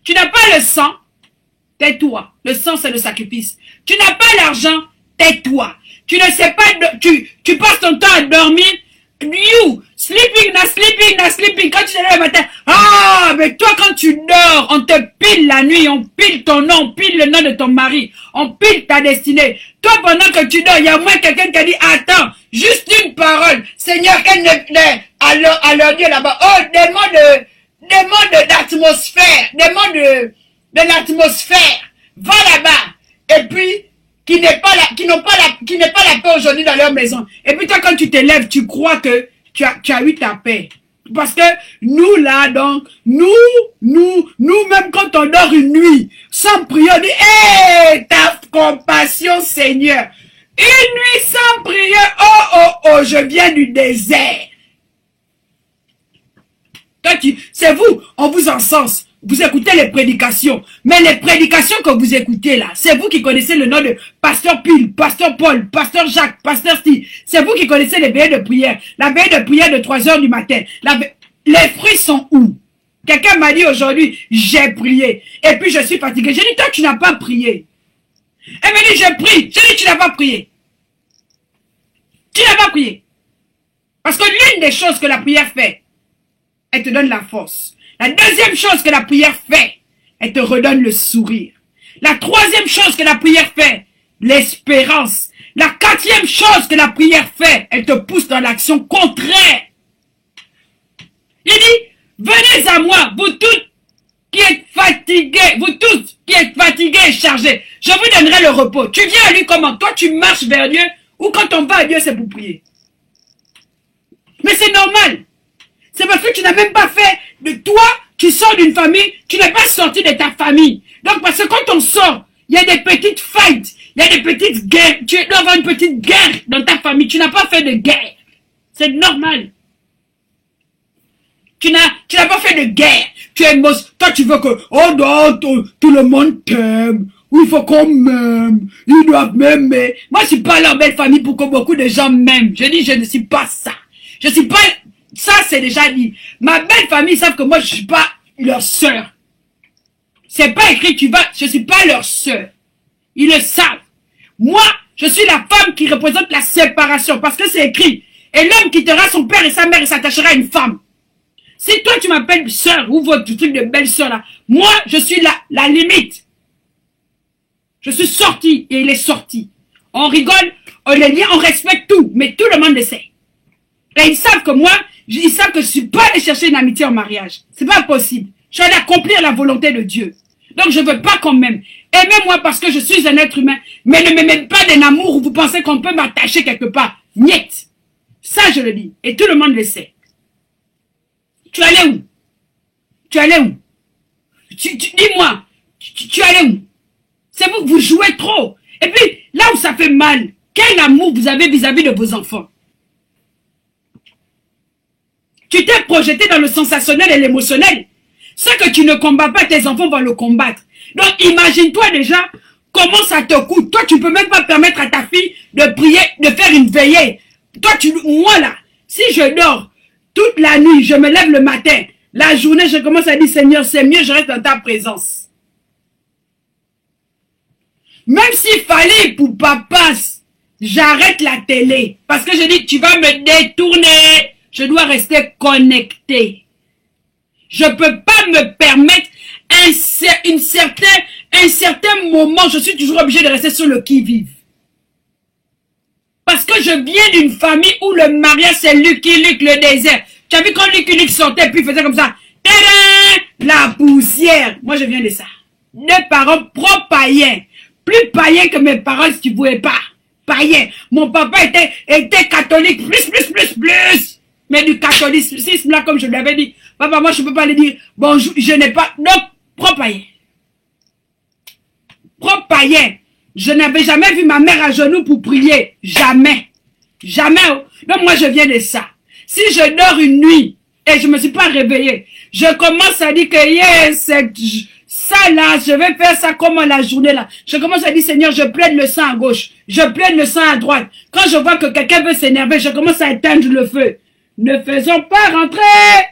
Tu n'as pas le sang? Tais-toi. Le sang, c'est le sacrifice. Tu n'as pas l'argent? Tais-toi. Tu ne sais pas, tu passes ton temps à dormir. You, sleeping. Quand tu te lèves le matin, ah, mais toi, quand tu dors, on te pile la nuit, on pile ton nom, on pile le nom de ton mari, on pile ta destinée. Toi, pendant que tu dors, il y a au moins quelqu'un qui a dit, attends, juste une parole. Seigneur, qu'elle à leur Dieu là-bas, oh, des mots d'atmosphère, des mots de l'atmosphère. Va là-bas. Et puis, qui n'est pas la paix aujourd'hui dans leur maison. Et puis toi, quand tu te lèves, tu crois que tu as eu ta paix. Parce que nous, là, donc, nous, même quand on dort une nuit, sans prier, on dit, hé, ta compassion, Seigneur. Une nuit sans prier, oh, je viens du désert. C'est vous, on vous encense. Vous écoutez les prédications. Mais les prédications que vous écoutez là, c'est vous qui connaissez le nom de Pasteur Pile, Pasteur Paul, Pasteur Jacques, Pasteur Steve. C'est vous qui connaissez les veillées de prière. La veille de prière de 3 heures du matin. Les fruits sont où? Quelqu'un m'a dit aujourd'hui, j'ai prié. Et puis je suis fatigué. J'ai dit, toi tu n'as pas prié. Elle m'a dit, je prie. J'ai dit, tu n'as pas prié. Tu n'as pas prié. Parce que l'une des choses que la prière fait, elle te donne la force. La deuxième chose que la prière fait, elle te redonne le sourire. La troisième chose que la prière fait, l'espérance. La quatrième chose que la prière fait, elle te pousse dans l'action contraire. Il dit, venez à moi, vous tous qui êtes fatigués, et chargés, je vous donnerai le repos. Tu viens à lui comment? Toi, tu marches vers Dieu, ou quand on va à Dieu, c'est pour prier. Mais c'est normal. C'est parce que tu n'as même pas fait de toi, tu sors d'une famille, tu n'es pas sorti de ta famille. Donc parce que quand on sort, il y a des petites fights, il y a des petites guerres. Tu dois avoir une petite guerre dans ta famille. Tu n'as pas fait de guerre. C'est normal. Tu n'as pas fait de guerre. Tu es toi tu veux que, oh non, tout le monde t'aime. Ou il faut qu'on m'aime. Ils doivent m'aimer. Moi je suis pas leur belle famille pour que beaucoup de gens m'aiment. Je dis je ne suis pas ça. Je suis pas... Ça, c'est déjà dit. Ma belle famille savent que moi, je suis pas leur sœur. C'est pas écrit, je suis pas leur sœur. Ils le savent. Moi, je suis la femme qui représente la séparation. Parce que c'est écrit. Et l'homme quittera son père et sa mère et s'attachera à une femme. Si toi, tu m'appelles sœur ou votre truc de belle sœur là, moi, je suis la limite. Je suis sorti et il est sorti. On rigole, on les lie, on respecte tout. Mais tout le monde le sait. Et ils savent que moi, ils savent que je suis pas allé chercher une amitié en mariage. C'est pas possible. Je suis allé accomplir la volonté de Dieu. Donc je veux pas qu'on m'aime. Aimez-moi parce que je suis un être humain. Mais ne m'aimez pas d'un amour où vous pensez qu'on peut m'attacher quelque part. Niet. Ça je le dis. Et tout le monde le sait. Tu allais où? Tu allais où? Dis-moi. Tu allais où? C'est vous, vous jouez trop. Et puis, là où ça fait mal, quel amour vous avez vis-à-vis de vos enfants? Tu t'es projeté dans le sensationnel et l'émotionnel. Ce que tu ne combats pas, tes enfants vont le combattre. Donc, imagine-toi déjà comment ça te coûte. Toi, tu ne peux même pas permettre à ta fille de prier, de faire une veillée. Toi, moi là, si je dors toute la nuit, je me lève le matin, la journée, je commence à dire, Seigneur, c'est mieux, je reste dans ta présence. Même s'il fallait pour papa, j'arrête la télé. Parce que je dis, tu vas me détourner. Je dois rester connecté. Je ne peux pas me permettre un certain moment. Je suis toujours obligé de rester sur le qui-vive. Parce que je viens d'une famille où le mariage, c'est Lucky Luke, le désert. Tu as vu quand Lucky Luke sortait, puis il faisait comme ça. Tadam! La poussière. Moi, je viens de ça. Des parents pro-païens. Plus païens que mes parents, si tu ne pouvais pas. Païens. Mon papa était catholique. Plus. Mais du catholicisme, là, comme je lui avais dit. Papa, moi, je ne peux pas lui dire, bonjour, je n'ai pas. Donc, pro-païen. Pro-païen. Je n'avais jamais vu ma mère à genoux pour prier. Jamais. Jamais. Donc, moi, je viens de ça. Si je dors une nuit et je ne me suis pas réveillée, je commence à dire que yes, ça là, je vais faire ça comme la journée là. Je commence à dire, Seigneur, je plaide le sang à gauche. Je plaide le sang à droite. Quand je vois que quelqu'un veut s'énerver, je commence à éteindre le feu. Ne faisons pas rentrer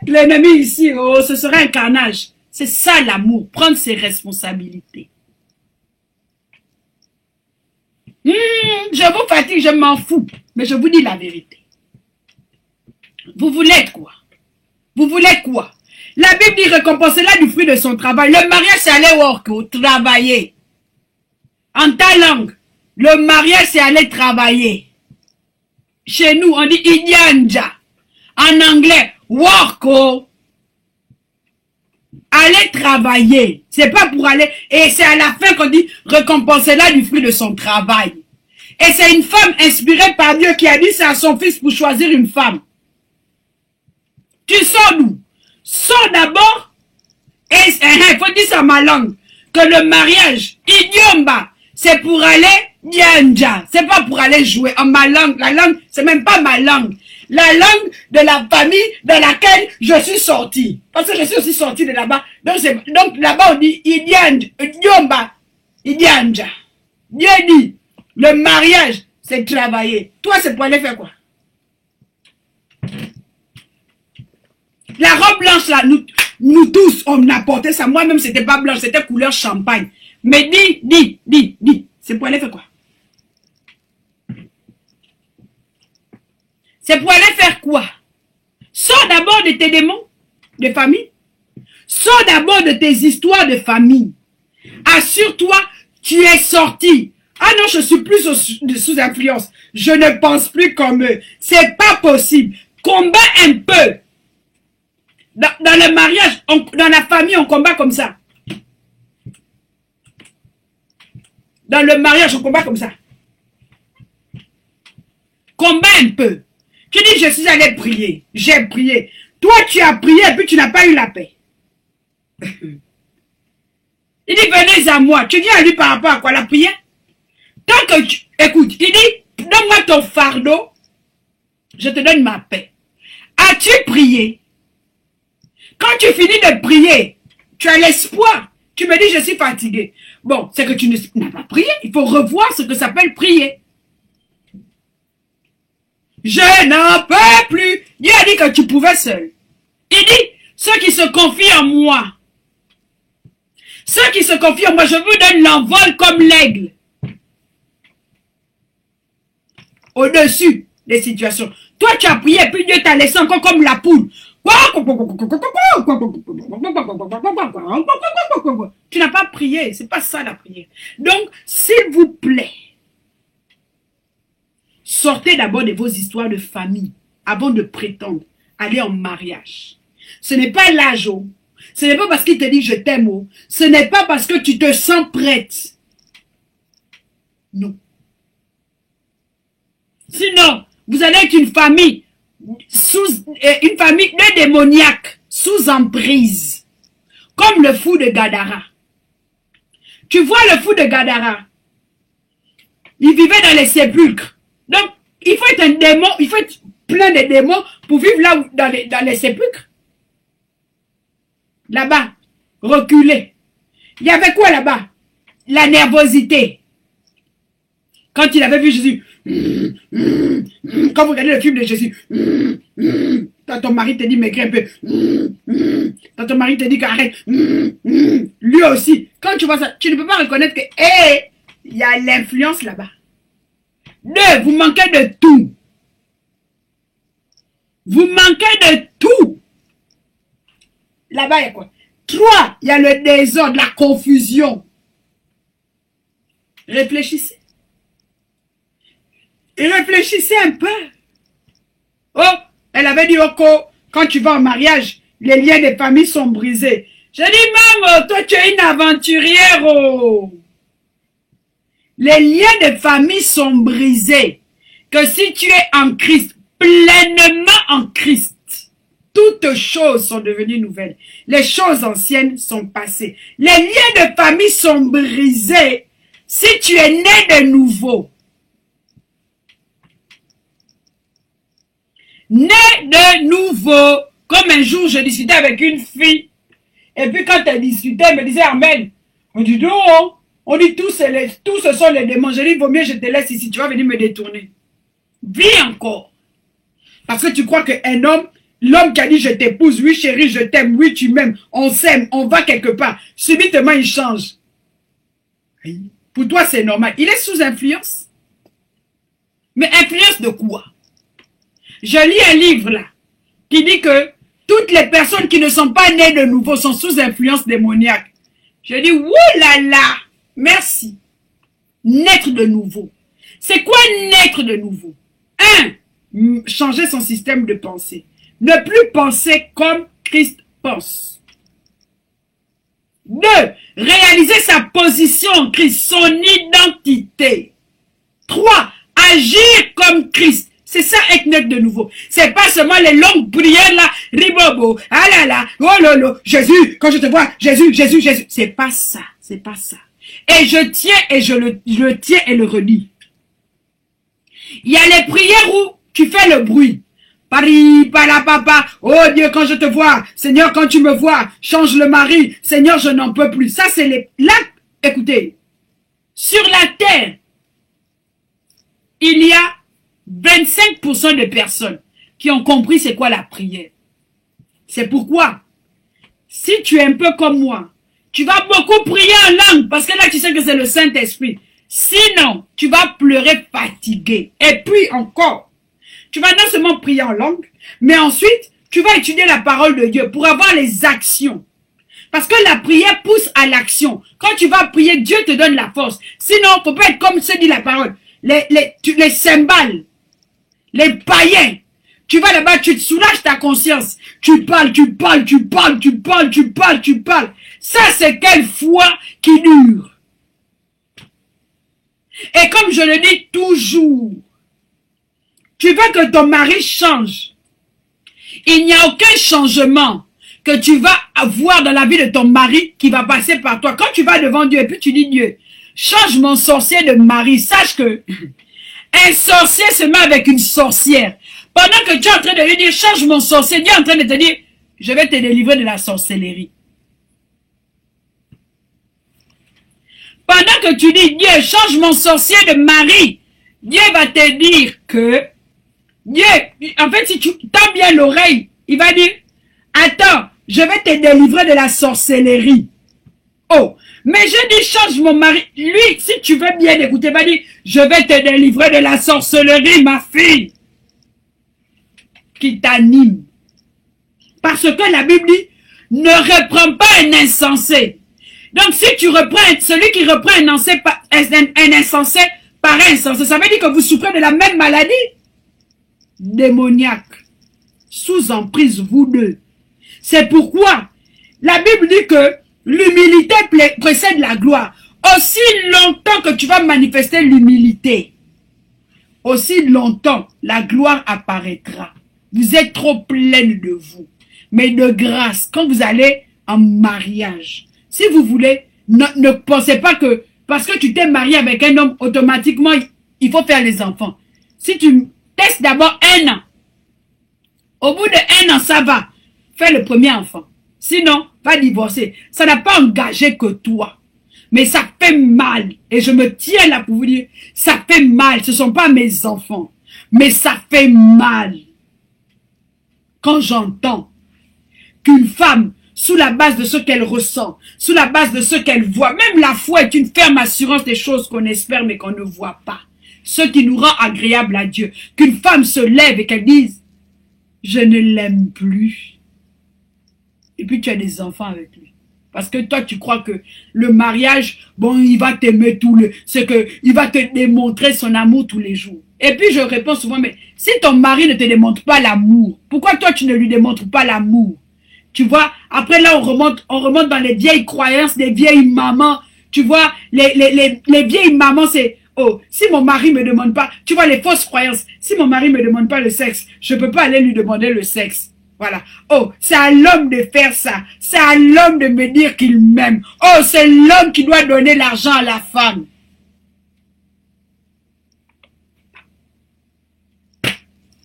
l'ennemi ici. Oh, ce serait un carnage. C'est ça l'amour. Prendre ses responsabilités. Je vous fatigue, je m'en fous. Mais je vous dis la vérité. Vous voulez quoi? Vous voulez quoi? La Bible dit récompensez-la du fruit de son travail. Le mariage, c'est aller travailler. En ta langue, le mariage, c'est aller travailler. Chez nous, on dit idianja. En anglais, work. Aller travailler. C'est pas pour aller. Et c'est à la fin qu'on dit récompensez-la du fruit de son travail. Et c'est une femme inspirée par Dieu qui a dit ça à son fils pour choisir une femme. Tu sors d'où? Sors d'abord. Et il faut dire ça à ma langue. Que le mariage, idiomba, c'est pour aller dianja. C'est pas pour aller jouer en ma langue. La langue, c'est même pas ma langue. La langue de la famille dans laquelle je suis sorti. Parce que je suis aussi sorti de là-bas. Donc là-bas, on dit idiomba, idianja. Dieu dit, le mariage, c'est travailler. Toi, c'est pour aller faire quoi? La robe blanche, là, nous tous, on a porté ça. Moi-même, c'était pas blanche, c'était couleur champagne. Mais dis, c'est pour aller faire quoi? C'est pour aller faire quoi? Sors d'abord de tes démons de famille. Sors d'abord de tes histoires de famille. Assure-toi, tu es sorti. Ah non, je suis plus sous influence. Je ne pense plus comme eux. C'est pas possible. Combat un peu. Dans le mariage, dans la famille, on combat comme ça. Dans le mariage, on combat comme ça. Combat un peu. Tu dis, je suis allé prier. J'ai prié. Toi, tu as prié et puis tu n'as pas eu la paix. Il dit, venez à moi. Tu dis à lui par rapport à quoi? La prière? Tant que tu... Écoute, il dit, donne-moi ton fardeau. Je te donne ma paix. As-tu prié? Quand tu finis de prier, tu as l'espoir. Tu me dis, je suis fatigué. Bon, c'est que tu n'as pas prié. Il faut revoir ce que ça s'appelle prier. Je n'en peux plus. Dieu a dit que tu pouvais seul. Il dit, ceux qui se confient en moi. Ceux qui se confient en moi, je vous donne l'envol comme l'aigle. Au-dessus des situations. Toi, tu as prié et puis Dieu t'a laissé encore comme la poule. Tu n'as pas prié. C'est pas ça la prière. Donc, s'il vous plaît, sortez d'abord de vos histoires de famille avant de prétendre aller en mariage. Ce n'est pas l'âge. Ce n'est pas parce qu'il te dit je t'aime. Ce n'est pas parce que tu te sens prête. Non. Sinon, vous allez être une famille de démoniaques sous emprise. Comme le fou de Gadara. Tu vois le fou de Gadara. Il vivait dans les sépulcres. Donc, il faut être un démon, il faut être plein de démons pour vivre là dans les sépulcres. Là-bas, reculer. Il y avait quoi là-bas? La nervosité. Quand il avait vu Jésus, quand vous regardez le film de Jésus, quand ton mari te dit maigrir un peu, quand ton mari te dit qu'arrête, lui aussi, quand tu vois ça, tu ne peux pas reconnaître que, il y a l'influence là-bas. 2, vous manquez de tout. Vous manquez de tout. Là-bas, il y a quoi? 3, il y a le désordre, la confusion. Réfléchissez. Il réfléchissait un peu. Oh, elle avait dit, Oko, quand tu vas en mariage, les liens des familles sont brisés. J'ai dit, maman, toi tu es une aventurière. Oh. Les liens de famille sont brisés. Que si tu es en Christ, pleinement en Christ, toutes choses sont devenues nouvelles. Les choses anciennes sont passées. Les liens de famille sont brisés si tu es né de nouveau. Né de nouveau. Comme un jour, je discutais avec une fille. Et puis quand elle discutait, elle me disait, Amen, on dit non, on dit tous ce sont les démons. Je dis, vaut mieux je te laisse ici, tu vas venir me détourner. Vis encore. Parce que tu crois qu'un homme, l'homme qui a dit je t'épouse, oui chérie, je t'aime, oui tu m'aimes, on s'aime, on va quelque part. Subitement il change. Pour toi c'est normal. Il est sous influence. Mais influence de quoi? Je lis un livre là, qui dit que toutes les personnes qui ne sont pas nées de nouveau sont sous influence démoniaque. Je dis, oulala, merci. Naître de nouveau. C'est quoi naître de nouveau? 1. Changer son système de pensée. Ne plus penser comme Christ pense. 2. Réaliser sa position en Christ, son identité. 3. Agir comme Christ. C'est ça être naître de nouveau. C'est pas seulement les longues prières là, ribobo, ah là là, oh lolo, Jésus, quand je te vois, Jésus, Jésus, Jésus. C'est pas ça, c'est pas ça. Et je tiens et je le tiens et le redis. Il y a les prières où tu fais le bruit. Paris, pala, papa, oh Dieu, quand je te vois, Seigneur, quand tu me vois, change le mari, Seigneur, je n'en peux plus. Ça, c'est les... Là, écoutez, sur la terre, il y a 25% de personnes qui ont compris c'est quoi la prière. C'est pourquoi, si tu es un peu comme moi, tu vas beaucoup prier en langue, parce que là, tu sais que c'est le Saint-Esprit. Sinon, tu vas pleurer fatigué. Et puis encore, tu vas non seulement prier en langue, mais ensuite, tu vas étudier la parole de Dieu pour avoir les actions. Parce que la prière pousse à l'action. Quand tu vas prier, Dieu te donne la force. Sinon, il ne faut pas être comme ce dit la parole. Les cymbales, les païens. Tu vas là-bas, tu te soulages ta conscience. Tu parles, tu parles, tu parles, tu parles, tu parles, tu parles. Ça, c'est quelle foi qui dure. Et comme je le dis toujours, tu veux que ton mari change. Il n'y a aucun changement que tu vas avoir dans la vie de ton mari qui va passer par toi. Quand tu vas devant Dieu et puis tu dis Dieu, change mon sorcier de mari. Sache que un sorcier se met avec une sorcière. Pendant que tu es en train de lui dire change mon sorcier, Dieu est en train de te dire je vais te délivrer de la sorcellerie. Pendant que tu dis Dieu change mon sorcier de mari, Dieu va te dire que Dieu, en fait si tu tends bien l'oreille, il va dire attends, je vais te délivrer de la sorcellerie. Oh, mais je dis change mon mari. Lui, si tu veux bien écouter, va dire je vais te délivrer de la sorcellerie, ma fille. Qui t'anime. Parce que la Bible dit ne reprends pas un insensé. Donc si tu reprends, celui qui reprend un insensé par un insensé, ça veut dire que vous souffrez de la même maladie démoniaque. Sous emprise, vous deux. C'est pourquoi la Bible dit que l'humilité précède la gloire. Aussi longtemps que tu vas manifester l'humilité, aussi longtemps la gloire apparaîtra. Vous êtes trop pleine de vous. Mais de grâce, quand vous allez en mariage, si vous voulez, ne pensez pas que parce que tu t'es marié avec un homme, automatiquement, il faut faire les enfants. Si tu testes d'abord 1 an, au bout de 1 an, ça va. Fais le premier enfant. Sinon, va divorcer. Ça n'a pas engagé que toi. Mais ça fait mal. Et je me tiens là pour vous dire, ça fait mal. Ce ne sont pas mes enfants. Mais ça fait mal. Quand j'entends qu'une femme, sous la base de ce qu'elle ressent, sous la base de ce qu'elle voit, même la foi est une ferme assurance des choses qu'on espère mais qu'on ne voit pas. Ce qui nous rend agréable à Dieu. Qu'une femme se lève et qu'elle dise, je ne l'aime plus. Et puis tu as des enfants avec lui. Parce que toi, tu crois que le mariage, bon, il va t'aimer il va te démontrer son amour tous les jours. Et puis je réponds souvent, mais si ton mari ne te démontre pas l'amour, pourquoi toi tu ne lui démontres pas l'amour? Tu vois, après là on remonte dans les vieilles croyances des vieilles mamans. Tu vois, les vieilles mamans c'est, oh, si mon mari me demande pas, tu vois les fausses croyances, si mon mari me demande pas le sexe, je peux pas aller lui demander le sexe. Voilà. Oh, c'est à l'homme de faire ça. C'est à l'homme de me dire qu'il m'aime. Oh, c'est l'homme qui doit donner l'argent à la femme.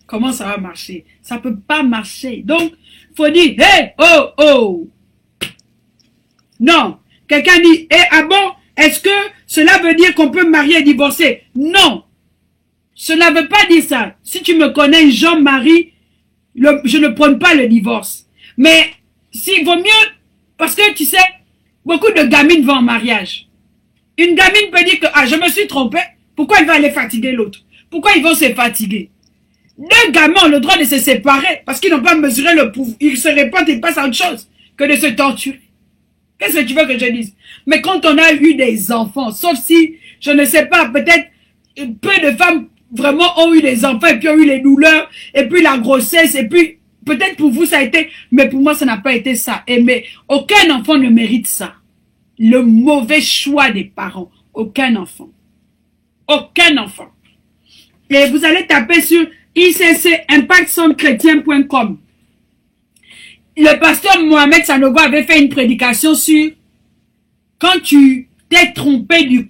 Comment ça va marcher? Ça peut pas marcher. Donc, faut dire, hey, oh, oh. Non. Quelqu'un dit, eh, ah bon, est-ce que cela veut dire qu'on peut marier et divorcer? Non. Cela ne veut pas dire ça. Si tu me connais, Jean-Marie, je ne prône pas le divorce. Mais s'il vaut mieux, parce que tu sais, beaucoup de gamines vont en mariage. Une gamine peut dire que, ah, je me suis trompée. Pourquoi elle va aller fatiguer l'autre? Pourquoi ils vont se fatiguer? Deux gamins ont le droit de se séparer parce qu'ils n'ont pas mesuré le pouvoir. Ils se répandent et passent à autre chose que de se torturer. Qu'est-ce que tu veux que je dise? Mais quand on a eu des enfants, sauf si, je ne sais pas, peut-être peu de femmes vraiment ont eu des enfants et puis ont eu les douleurs et puis la grossesse et puis peut-être pour vous ça a été, mais pour moi ça n'a pas été ça. Et mais aucun enfant ne mérite ça. Le mauvais choix des parents. Aucun enfant. Aucun enfant. Et vous allez taper sur iccimpactsontchrétien.com. Le pasteur Mohamed Sanogo avait fait une prédication sur quand tu t'es trompé du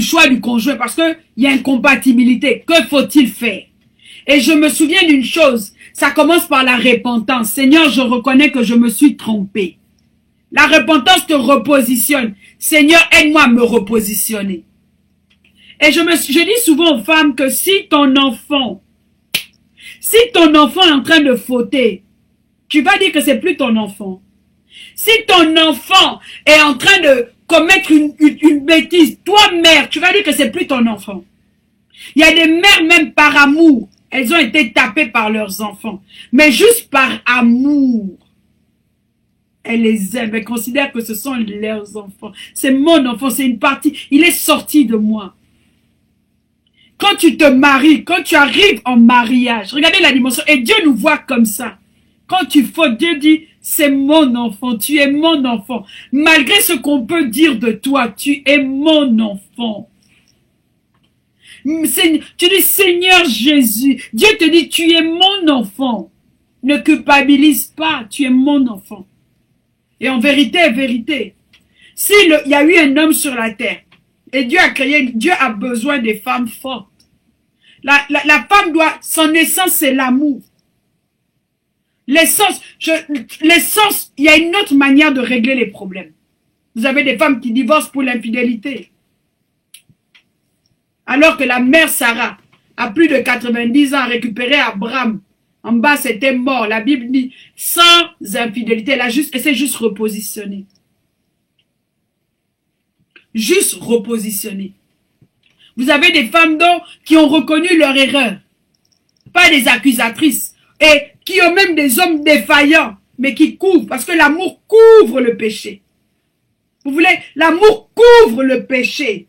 choix du conjoint parce qu'il y a incompatibilité. Que faut-il faire? Et je me souviens d'une chose. Ça commence par la repentance. Seigneur, je reconnais que je me suis trompé. La repentance te repositionne. Seigneur, aide-moi à me repositionner. Et je dis souvent aux femmes que si ton enfant est en train de fauter, tu vas dire que c'est plus ton enfant. Si ton enfant est en train de commettre une bêtise, toi mère, tu vas dire que c'est plus ton enfant. Il y a des mères même par amour, elles ont été tapées par leurs enfants. Mais juste par amour, elles les aiment, elles considèrent que ce sont leurs enfants. C'est mon enfant, c'est une partie, il est sorti de moi. Quand tu te maries, quand tu arrives en mariage, regardez la dimension, et Dieu nous voit comme ça. Quand tu fautes, Dieu dit, c'est mon enfant, tu es mon enfant. Malgré ce qu'on peut dire de toi, tu es mon enfant. Tu dis, Seigneur Jésus, Dieu te dit, tu es mon enfant. Ne culpabilise pas, tu es mon enfant. Et en vérité, s'il y a eu un homme sur la terre, et Dieu a besoin des femmes fortes. La femme son essence c'est l'amour. L'essence, il y a une autre manière de régler les problèmes. Vous avez des femmes qui divorcent pour l'infidélité. Alors que la mère Sarah, à plus de 90 ans, a récupéré Abraham. En bas, c'était mort. La Bible dit, sans infidélité, elle s'est juste repositionnée. Juste repositionner. Vous avez des femmes qui ont reconnu leur erreur. Pas des accusatrices. Et qui ont même des hommes défaillants. Mais qui couvrent. Parce que l'amour couvre le péché. Vous voulez? L'amour couvre le péché.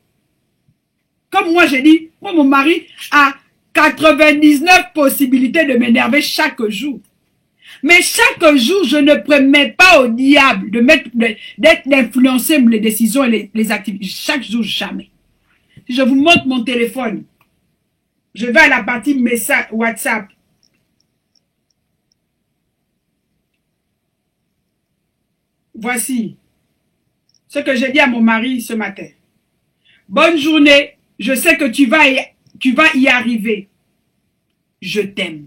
Comme moi j'ai dit, moi mon mari a 99 possibilités de m'énerver chaque jour. Mais chaque jour, je ne permets pas au diable d'influencer les décisions et les activités. Chaque jour, jamais. Si je vous montre mon téléphone, je vais à la partie message WhatsApp. Voici ce que j'ai dit à mon mari ce matin. Bonne journée, je sais que tu vas y arriver. Je t'aime.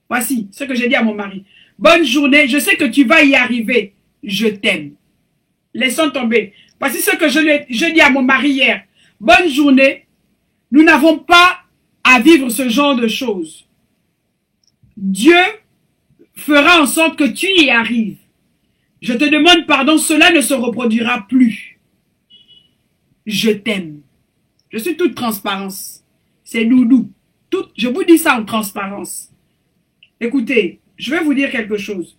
Voici ce que j'ai dit à mon mari. Bonne journée, je sais que tu vas y arriver. Je t'aime. Laissons tomber. Voici ce que je dis à mon mari hier. Bonne journée, nous n'avons pas à vivre ce genre de choses. Dieu fera en sorte que tu y arrives. Je te demande pardon, cela ne se reproduira plus. Je t'aime. Je suis toute transparence. C'est doudou. Je vous dis ça en transparence. Écoutez, je vais vous dire quelque chose.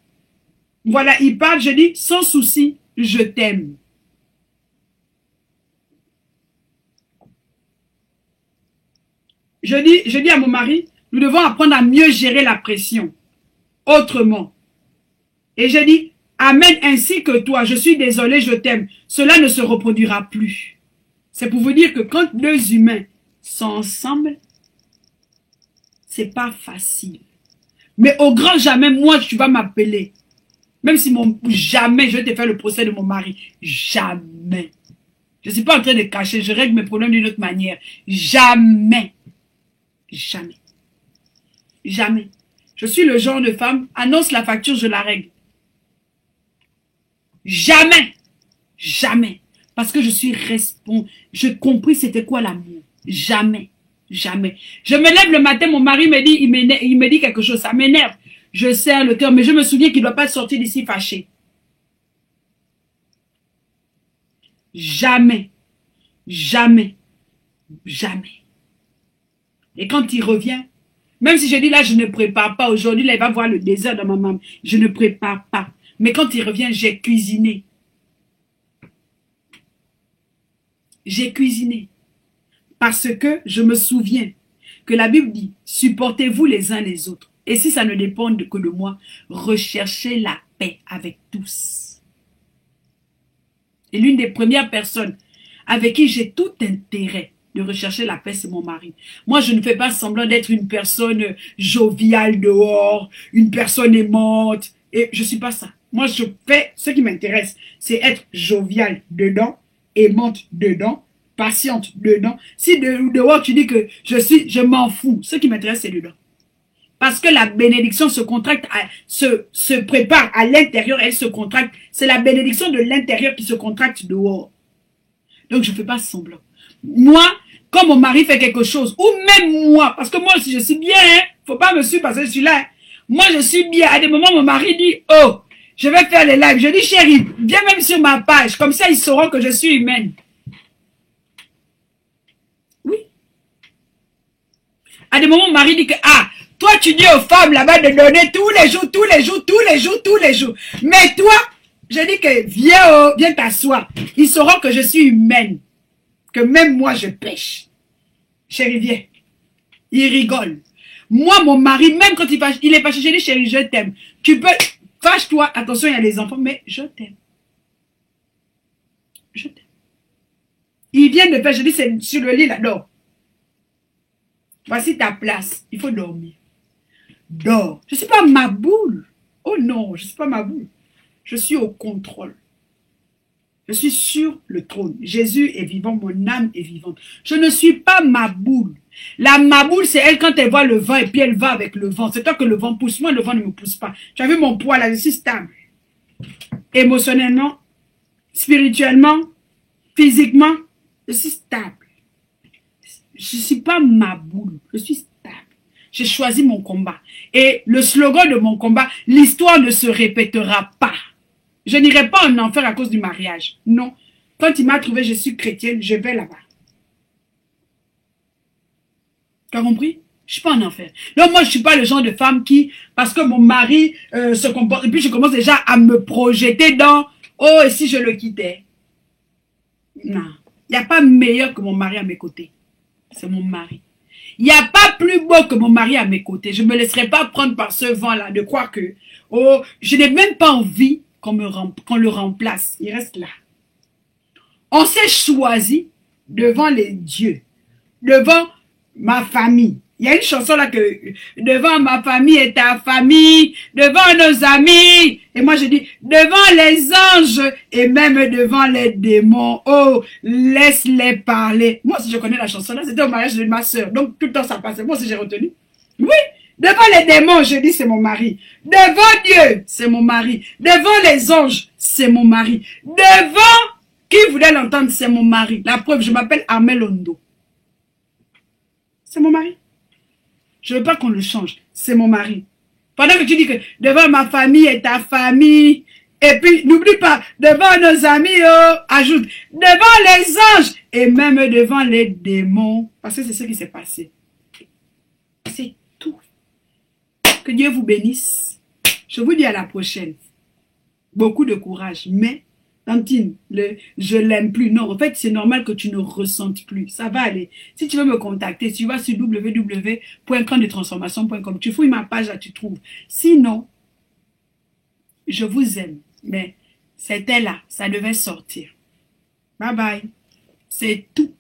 Voilà, il parle, je dis, sans souci, je t'aime. « je dis à mon mari, nous devons apprendre à mieux gérer la pression, autrement. Et je dis, amen, ainsi que toi, je suis désolé, je t'aime. Cela ne se reproduira plus. C'est pour vous dire que quand deux humains sont ensemble, c'est pas facile. Mais au grand jamais, moi, tu vas m'appeler. Même si jamais je vais te faire le procès de mon mari. Jamais. Je ne suis pas en train de cacher, je règle mes problèmes d'une autre manière. Jamais. Jamais. Jamais. Je suis le genre de femme, annonce la facture, je la règle. Jamais. Jamais. Parce que je suis responsable. Je compris c'était quoi l'amour. Jamais. Jamais. Je me lève le matin, mon mari me dit, il me dit quelque chose, ça m'énerve. Je serre le cœur, mais je me souviens qu'il ne doit pas sortir d'ici fâché. Jamais. Jamais. Jamais. Et quand il revient, même si je dis là, je ne prépare pas. Aujourd'hui, là, il va voir le désert dans ma maman. Je ne prépare pas. Mais quand il revient, j'ai cuisiné. J'ai cuisiné. Parce que je me souviens que la Bible dit, supportez-vous les uns les autres. Et si ça ne dépend que de moi, recherchez la paix avec tous. Et l'une des premières personnes avec qui j'ai tout intérêt de rechercher la paix, c'est mon mari. Moi, je ne fais pas semblant d'être une personne joviale dehors, une personne aimante. Et je ne suis pas ça. Moi, je fais ce qui m'intéresse, c'est être joviale dedans, aimante dedans, patiente dedans. Si dehors tu dis que je m'en fous, ce qui m'intéresse, c'est dedans. Parce que la bénédiction se contracte, se prépare à l'intérieur, elle se contracte. C'est la bénédiction de l'intérieur qui se contracte dehors. Donc, je ne fais pas semblant. Moi, quand mon mari fait quelque chose, ou même moi, parce que moi aussi, je suis bien, hein, faut pas me suivre parce que je suis là. Hein. Moi, je suis bien. À des moments, mon mari dit, oh, je vais faire les lives. Je dis, chérie, viens même sur ma page. Comme ça, ils sauront que je suis humaine. Oui. À des moments, mon mari dit que, ah, toi, tu dis aux femmes là-bas de donner tous les jours, tous les jours, tous les jours, tous les jours. Mais toi, je dis que viens t'asseoir. Ils sauront que je suis humaine. Que même moi, je pêche. Chérie, viens. Il rigole. Moi, mon mari, même quand il est fâché, je dis, chérie, je t'aime. Tu peux, fâche-toi. Attention, il y a les enfants, mais je t'aime. Je t'aime. Il vient de faire, je dis, c'est sur le lit, là, dors. Voici ta place. Il faut dormir. Dors. Je ne suis pas ma boule. Oh non, je ne suis pas ma boule. Je suis au contrôle. Je suis sur le trône. Jésus est vivant, mon âme est vivante. Je ne suis pas ma boule. La maboule, c'est elle quand elle voit le vent et puis elle va avec le vent. C'est toi que le vent pousse. Moi, le vent ne me pousse pas. Tu as vu mon poids là, je suis stable. Émotionnellement, spirituellement, physiquement, je suis stable. Je ne suis pas ma boule. Je suis stable. J'ai choisi mon combat. Et le slogan de mon combat, l'histoire ne se répétera pas. Je n'irai pas en enfer à cause du mariage. Non. Quand il m'a trouvé, je suis chrétienne, je vais là-bas. Tu as compris? Je ne suis pas en enfer. Donc moi, je ne suis pas le genre de femme qui, parce que mon mari se comporte, et puis je commence déjà à me projeter dans, oh, et si je le quittais? Non. Il n'y a pas meilleur que mon mari à mes côtés. C'est mon mari. Il n'y a pas plus beau que mon mari à mes côtés. Je ne me laisserai pas prendre par ce vent-là de croire que, oh, je n'ai même pas envie qu'on le remplace. Il reste là. On s'est choisi devant les dieux, devant ma famille. Il y a une chanson là que, devant ma famille et ta famille, devant nos amis. Et moi je dis, devant les anges et même devant les démons. Oh, laisse-les parler. Moi aussi je connais la chanson là, c'était au mariage de ma soeur. Donc tout le temps ça passait. Moi aussi j'ai retenu. Oui. Devant les démons, je dis c'est mon mari. Devant Dieu, c'est mon mari. Devant les anges, c'est mon mari. Devant qui voulait l'entendre, c'est mon mari. La preuve, je m'appelle Armel Ondo. C'est mon mari. Je ne veux pas qu'on le change. C'est mon mari. Pendant que tu dis que devant ma famille et ta famille, et puis n'oublie pas, devant nos amis, oh, ajoute, devant les anges et même devant les démons. Parce que c'est ce qui s'est passé. C'est tout. Que Dieu vous bénisse. Je vous dis à la prochaine. Beaucoup de courage, mais Tantine, je l'aime plus. Non, en fait, c'est normal que tu ne ressentes plus. Ça va aller. Si tu veux me contacter, tu vas sur www.crandetransformation.com. Tu fouilles ma page, là, tu trouves. Sinon, je vous aime. Mais c'était là. Ça devait sortir. Bye bye. C'est tout.